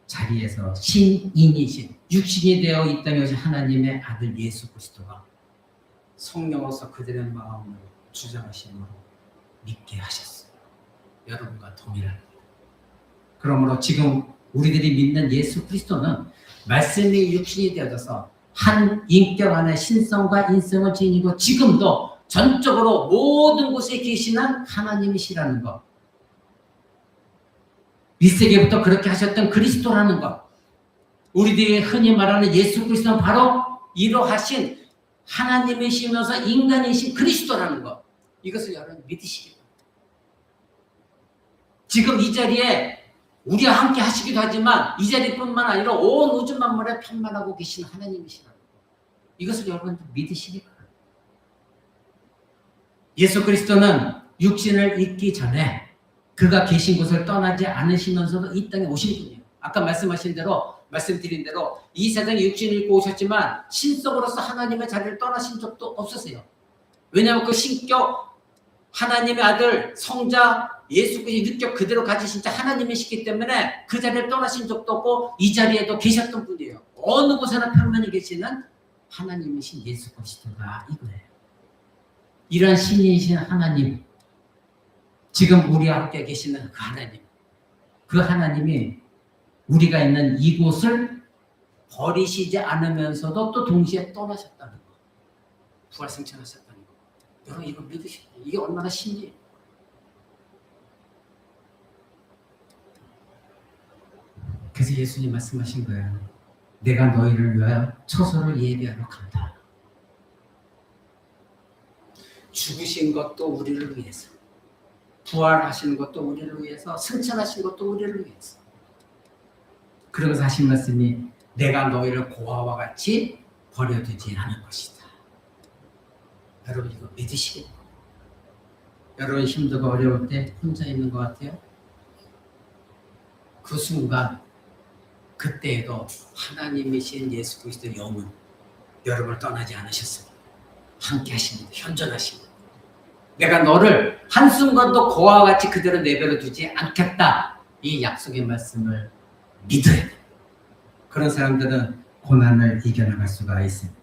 자리에서 신인이신 육신이 되어 이 땅에 오신 하나님의 아들 예수 그리스도가 성령으로서 그들의 마음을 주장하심으로 믿게 하셨어요. 여러분과 동일합니다. 그러므로 지금 우리들이 믿는 예수 그리스도는 말씀이 육신이 되어져서 한 인격 안에 신성과 인성을 지니고 지금도 전적으로 모든 곳에 계시는 하나님이시라는 것. 밑세계부터 그렇게 하셨던 그리스도라는 것. 우리들이 흔히 말하는 예수 그리스도는 바로 이러하신 하나님이시면서 인간이신 그리스도라는 것. 이것을 여러분 믿으시기 바랍니다. 지금 이 자리에 우리와 함께 하시기도 하지만 이 자리뿐만 아니라 온 우주 만물에 편만하고 계신 하나님이시라는 것. 이것을 여러분들 믿으시기 바랍니다. 예수 그리스도는 육신을 입기 전에 그가 계신 곳을 떠나지 않으시면서도 이 땅에 오신 분이에요. 아까 말씀드린 대로 이 세상에 육신을 입고 오셨지만 신속으로서 하나님의 자리를 떠나신 적도 없으세요. 왜냐하면 그 신격 하나님의 아들 성자 예수 그리스도의 육격 그대로 가지신 자 하나님이시기 때문에 그 자리를 떠나신 적도 없고 이 자리에도 계셨던 분이에요. 어느 곳에나 편만히 계시는 하나님이신 예수 그리스도가 이거예요. 이런 신이신 하나님, 지금 우리와 함께 계시는 그 하나님, 그 하나님이 우리가 있는 이곳을 버리시지 않으면서도 또 동시에 떠나셨다는 것, 부활승천하셨다는 것. 여러분 이거 믿으시죠? 이게 얼마나 신기해요. 그래서 예수님 말씀하신 거예요. 내가 너희를 위하여 처소를 예비하러 간다. 죽으신 것도 우리를 위해서, 부활하시는 것도 우리를 위해서, 승천하신 것도 우리를 위해서. 그러면서 하신 말씀이 내가 너희를 고아와 같이 버려두지 않을 것이다. 여러분 이거 믿으시겠어요? 여러분 힘들고 어려울 때 혼자 있는 것 같아요? 그 순간 그때에도 하나님이신 예수 그리스도의 영은 여러분을 떠나지 않으셨습니다. 함께 하십니다. 현존하십니다. 내가 너를 한순간도 고아와 같이 그대로 내버려 두지 않겠다. 이 약속의 말씀을 믿어야 돼요. 그런 사람들은 고난을 이겨나갈 수가 있습니다.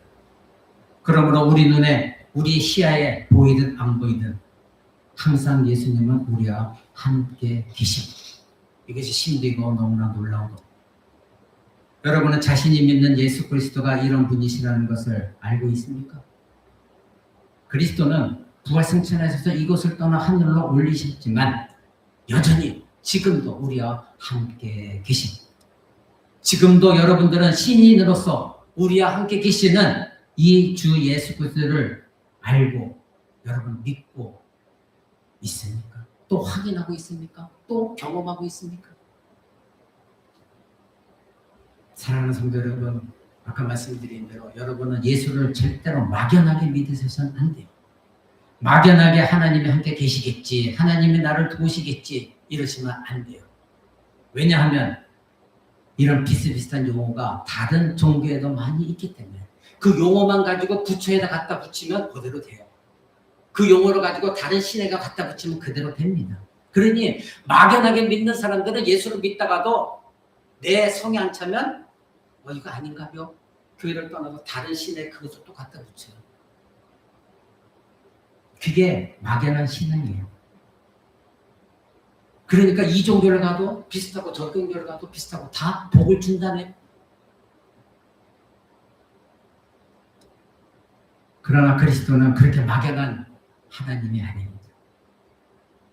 그러므로 우리 눈에, 우리 시야에 보이든 안 보이든 항상 예수님은 우리와 함께 계십니다. 이것이 신비고 너무나 놀라운 것. 여러분은 자신이 믿는 예수 그리스도가 이런 분이시라는 것을 알고 있습니까? 그리스도는 부활승천하셔서 이곳을 떠나 하늘로 올리셨지만 여전히 지금도 우리와 함께 계십니다. 지금도 여러분들은 신인으로서 우리와 함께 계시는 이 주 예수 그리스도를 알고 여러분 믿고 있습니까? 또 확인하고 있습니까? 또 경험하고 있습니까? 사랑하는 성도 여러분, 아까 말씀드린 대로 여러분은 예수를 절대로 막연하게 믿으셔서는 안 돼요. 막연하게 하나님이 함께 계시겠지, 하나님이 나를 도우시겠지 이러시면 안 돼요. 왜냐하면 이런 비슷비슷한 용어가 다른 종교에도 많이 있기 때문에 그 용어만 가지고 부처에다 갖다 붙이면 그대로 돼요. 그 용어를 가지고 다른 신에가 갖다 붙이면 그대로 됩니다. 그러니 막연하게 믿는 사람들은 예수를 믿다가도 내 성에 안 차면 이거 아닌가요? 교회를 떠나서 다른 신에 그것을 또 갖다 붙여요. 그게 막연한 신앙이에요. 그러니까 이 종교를 가도 비슷하고 저 종교를 가도 비슷하고 다 복을 준다네. 그러나 그리스도는 그렇게 막연한 하나님이 아닙니다.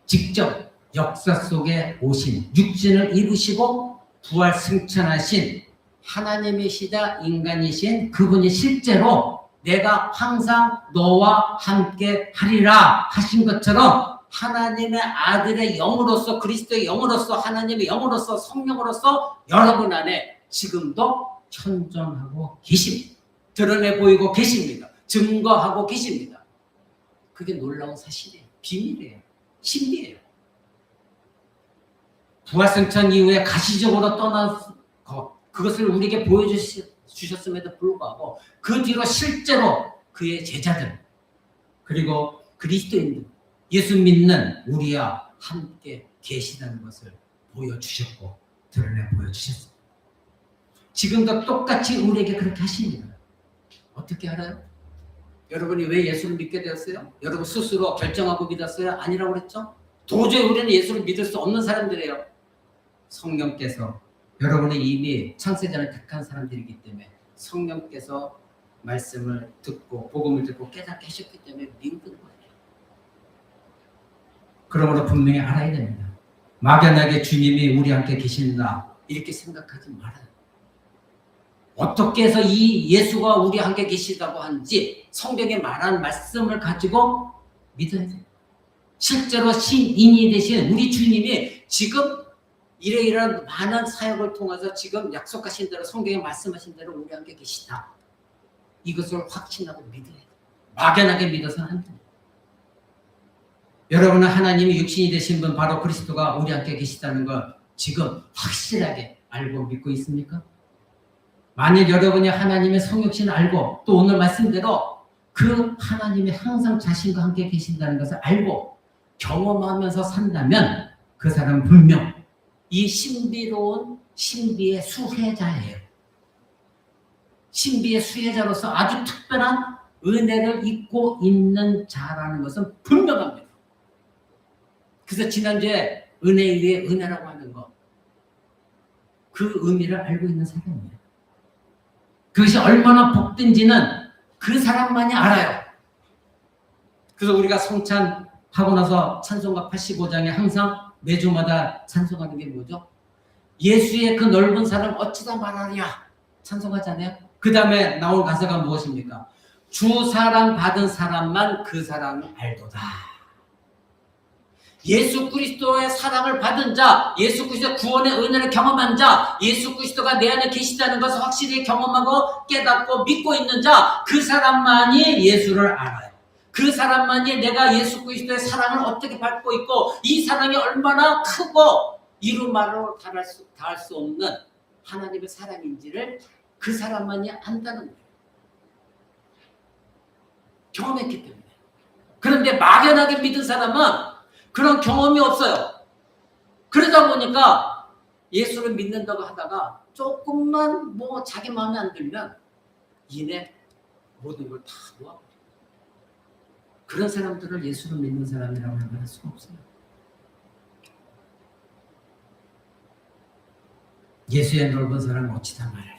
직접 역사 속에 오신 육신을 입으시고 부활 승천하신 하나님이시자 인간이신 그분이 실제로 내가 항상 너와 함께 하리라 하신 것처럼 하나님의 아들의 영으로서 그리스도의 영으로서 하나님의 영으로서 성령으로서 여러분 안에 지금도 현존하고 계십니다. 드러내 보이고 계십니다. 증거하고 계십니다. 그게 놀라운 사실이에요. 비밀이에요. 신비예요. 부활승천 이후에 가시적으로 떠난 것, 그것을 우리에게 보여주셨음에도 불구하고 그 뒤로 실제로 그의 제자들 그리고 그리스도인들 예수 믿는 우리와 함께 계시다는 것을 보여주셨고 드러내 보여주셨습니다. 지금도 똑같이 우리에게 그렇게 하십니다. 어떻게 알아요? 여러분이 왜 예수를 믿게 되었어요? 여러분 스스로 결정하고 믿었어요? 아니라고 그랬죠? 도저히 우리는 예수를 믿을 수 없는 사람들이에요. 성령께서 여러분이 이미 창세전에 택한 사람들이기 때문에 성령께서 말씀을 듣고 복음을 듣고 깨닫게 하셨기 때문에 믿는 거예요. 그러므로 분명히 알아야 됩니다. 막연하게 주님이 우리 함께 계신다 이렇게 생각하지 말아요. 어떻게 해서 이 예수가 우리 함께 계시다고 하는지 성경에 말한 말씀을 가지고 믿어야 돼요. 실제로 신인이 되신 우리 주님이 지금 이러이러한 많은 사역을 통해서 지금 약속하신 대로 성경에 말씀하신 대로 우리 함께 계시다. 이것을 확신하고 믿어야 돼요. 막연하게 믿어서는 안 돼요. 여러분은 하나님이 육신이 되신 분 바로 그리스도가 우리 함께 계시다는 걸 지금 확실하게 알고 믿고 있습니까? 만일 여러분이 하나님의 성육신을 알고 또 오늘 말씀대로 그 하나님이 항상 자신과 함께 계신다는 것을 알고 경험하면서 산다면 그 사람은 분명 이 신비로운 신비의 수혜자예요. 신비의 수혜자로서 아주 특별한 은혜를 입고 있는 자라는 것은 분명합니다. 그래서 지난주에 은혜 위에 은혜라고 하는 것, 그 의미를 알고 있는 사람이에요. 그것이 얼마나 복된지는 그 사람만이 알아요. 그래서 우리가 성찬하고 나서 찬송가 85장에 항상 매주마다 찬송하는 게 뭐죠? 예수의 그 넓은 사랑 어찌다 말하랴 찬송하잖아요. 그 다음에 나온 가사가 무엇입니까? 주 사랑 받은 사람만 그 사랑을 알도다. 예수 그리스도의 사랑을 받은 자, 예수 그리스도의 구원의 은혜를 경험한 자, 예수 그리스도가 내 안에 계시다는 것을 확실히 경험하고 깨닫고 믿고 있는 자, 그 사람만이 예수를 알아요. 그 사람만이 내가 예수 그리스도의 사랑을 어떻게 받고 있고 이 사랑이 얼마나 크고 이루 말로 다할 수 없는 하나님의 사랑인지를 그 사람만이 안다는 거예요. 경험했기 때문에. 그런데 막연하게 믿은 사람은 그런 경험이 없어요. 그러다 보니까 예수를 믿는다고 하다가 조금만 뭐 자기 마음에 안 들면 이내 모든 걸 다 놓아버려요. 그런 사람들을 예수를 믿는 사람이라고 할 수가 없어요. 예수의 넓은 사랑을 어찌다 말하랴.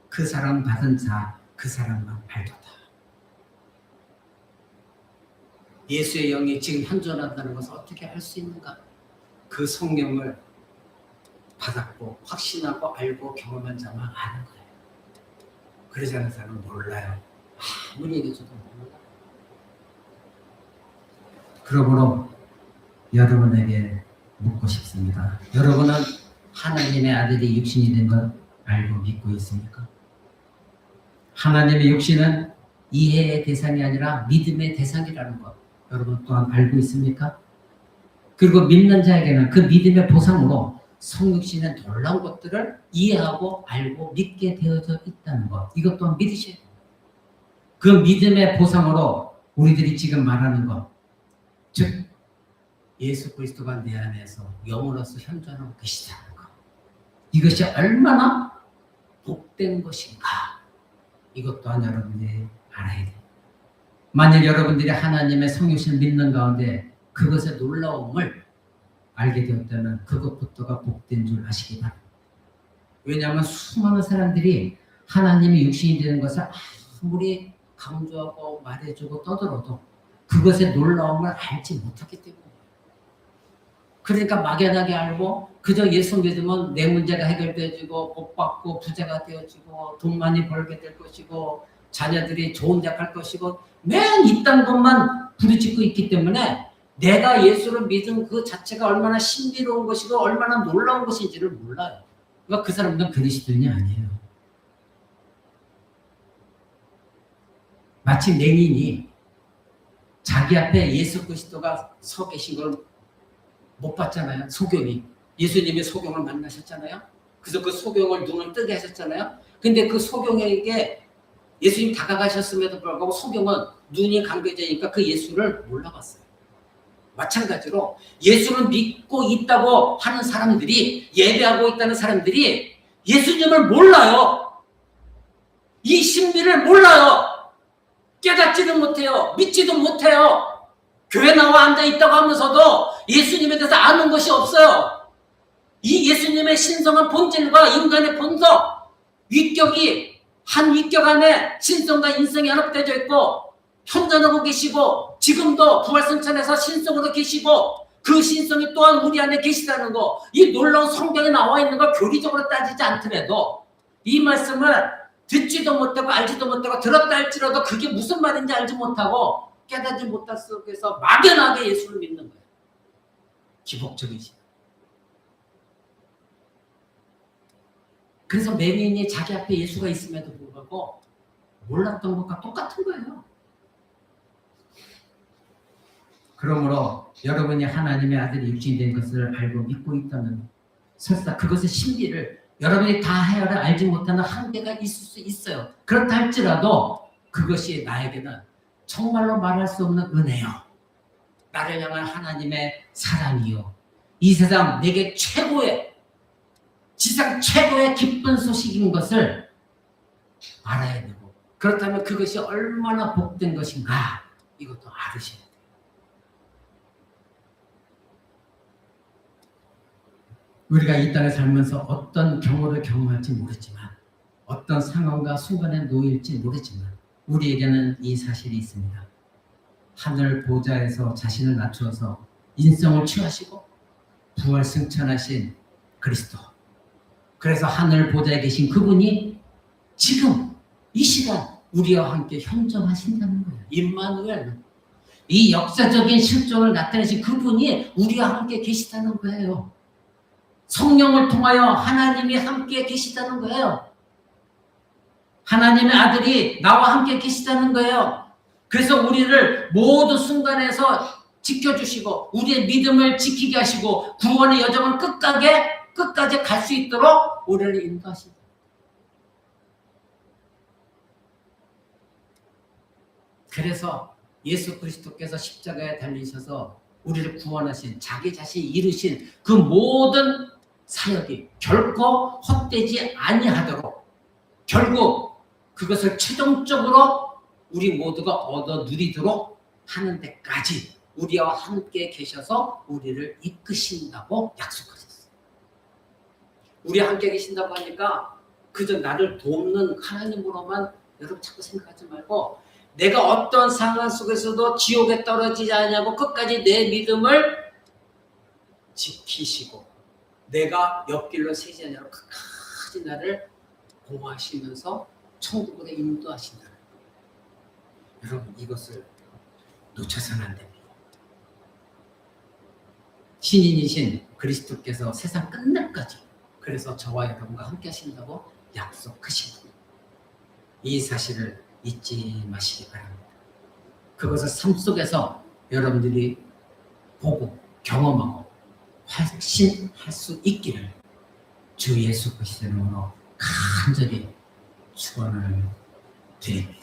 그 사랑 받은 자, 그 사랑만 알도다. 예수의 영이 지금 현존한다는 것을 어떻게 할 수 있는가? 그 성령을 받았고 확신하고 알고 경험한 자만 아는 거예요. 그러지 않은 사람은 몰라요. 아무리 얘기해줘도 몰라요. 그러므로 여러분에게 묻고 싶습니다. 여러분은 하나님의 아들이 육신이 된 걸 알고 믿고 있습니까? 하나님의 육신은 이해의 대상이 아니라 믿음의 대상이라는 것 여러분 또한 알고 있습니까? 그리고 믿는 자에게는 그 믿음의 보상으로 성육신의 놀라운 것들을 이해하고 알고 믿게 되어져 있다는 것 이것 또한 믿으셔야 돼요. 그 믿음의 보상으로 우리들이 지금 말하는 것 즉 예수 그리스도가 내 안에서 영으로서 현존하고 계시다는 것 이것이 얼마나 복된 것인가 이것 또한 여러분이 알아야 돼요. 만약 여러분들이 하나님의 성육신을 믿는 가운데 그것의 놀라움을 알게 되었다면 그것부터가 복된 줄 아시기 바랍니다. 왜냐하면 수많은 사람들이 하나님이 육신이 되는 것을 아무리 강조하고 말해주고 떠들어도 그것의 놀라움을 알지 못하기 때문이에요. 그러니까 막연하게 알고 그저 예수 믿으면 내 문제가 해결되어지고 복받고 부자가 되어지고 돈 많이 벌게 될 것이고 자녀들이 좋은 대학 갈 것이고 맨 이딴 것만 부르짖고 있기 때문에 내가 예수를 믿은 그 자체가 얼마나 신비로운 것이고 얼마나 놀라운 것인지를 몰라요. 그러니까 그 사람들은 그리스도인이 아니에요. 마치 맹인이 자기 앞에 예수 그리스도가 서 계신 걸 못 봤잖아요. 소경이. 예수님이 소경을 만나셨잖아요. 그래서 그 소경을 눈을 뜨게 하셨잖아요. 근데 그 소경에게 예수님 다가가셨음에도 불구하고 소경은 눈이 감겨져 있으니까 그 예수를 몰라봤어요. 마찬가지로 예수를 믿고 있다고 하는 사람들이 예배하고 있다는 사람들이 예수님을 몰라요. 이 신비를 몰라요. 깨닫지도 못해요. 믿지도 못해요. 교회 나와 앉아있다고 하면서도 예수님에 대해서 아는 것이 없어요. 이 예수님의 신성한 본질과 인간의 본성, 위격이 한 위격 안에 신성과 인성이 연합되어 있고 현존하고 계시고 지금도 부활승천에서 신성으로 계시고 그 신성이 또한 우리 안에 계시다는 거, 이 놀라운 성경에 나와 있는 걸 교리적으로 따지지 않더라도 이 말씀을 듣지도 못하고 알지도 못하고 들었다 할지라도 그게 무슨 말인지 알지 못하고 깨닫지 못할 속에서 막연하게 예수를 믿는 거예요. 기복적이지. 그래서 매민이 자기 앞에 예수가 있음에도 불구하고 몰랐던 것과 똑같은 거예요. 그러므로 여러분이 하나님의 아들이 육신이 된 것을 알고 믿고 있다면 설사 그것의 신비를 여러분이 다 헤아려 알지 못하는 한계가 있을 수 있어요. 그렇다 할지라도 그것이 나에게는 정말로 말할 수 없는 은혜요. 나를 향한 하나님의 사랑이요. 이 세상 내게 최고의, 지상 최고의 기쁜 소식인 것을 알아야 되고, 그렇다면 그것이 얼마나 복된 것인가 이것도 알으셔야 돼요. 우리가 이 땅에 살면서 어떤 경우를 경험할지 모르지만, 어떤 상황과 순간에 놓일지 모르지만 우리에게는 이 사실이 있습니다. 하늘 보좌에서 자신을 낮추어서 인성을 취하시고 부활 승천하신 그리스도, 그래서 하늘 보좌에 계신 그분이 지금 이 시간 우리와 함께 현존하신다는 거예요. 임마누엘, 이 역사적인 실존을 나타내신 그분이 우리와 함께 계시다는 거예요. 성령을 통하여 하나님이 함께 계시다는 거예요. 하나님의 아들이 나와 함께 계시다는 거예요. 그래서 우리를 모든 순간에서 지켜주시고 우리의 믿음을 지키게 하시고 구원의 여정은 끝까지 갈 수 있도록 우리를 인도하신다. 그래서 예수 그리스도께서 십자가에 달리셔서 우리를 구원하신, 자기 자신이 이루신 그 모든 사역이 결코 헛되지 아니하도록, 결국 그것을 최종적으로 우리 모두가 얻어 누리도록 하는 데까지 우리와 함께 계셔서 우리를 이끄신다고 약속하셨어요. 우리와 함께 계신다고 하니까 그저 나를 돕는 하나님으로만 여러분 자꾸 생각하지 말고, 내가 어떤 상황 속에서도 지옥에 떨어지지 않냐고 끝까지 내 믿음을 지키시고 내가 옆길로 새지 않냐고 끝까지 나를 보호하시면서 천국으로 인도하신다는 거예요. 여러분 이것을 놓쳐서는 안 됩니다. 신인이신 그리스도께서 세상 끝날까지 그래서 저와 여러분과 함께 하신다고 약속하신 겁니다. 이 사실을 잊지 마시기 바랍니다. 그것을 삶 속에서 여러분들이 보고 경험하고 확신할 수 있기를 주 예수 그리스도의 이름으로 간절히 축원을 드립니다.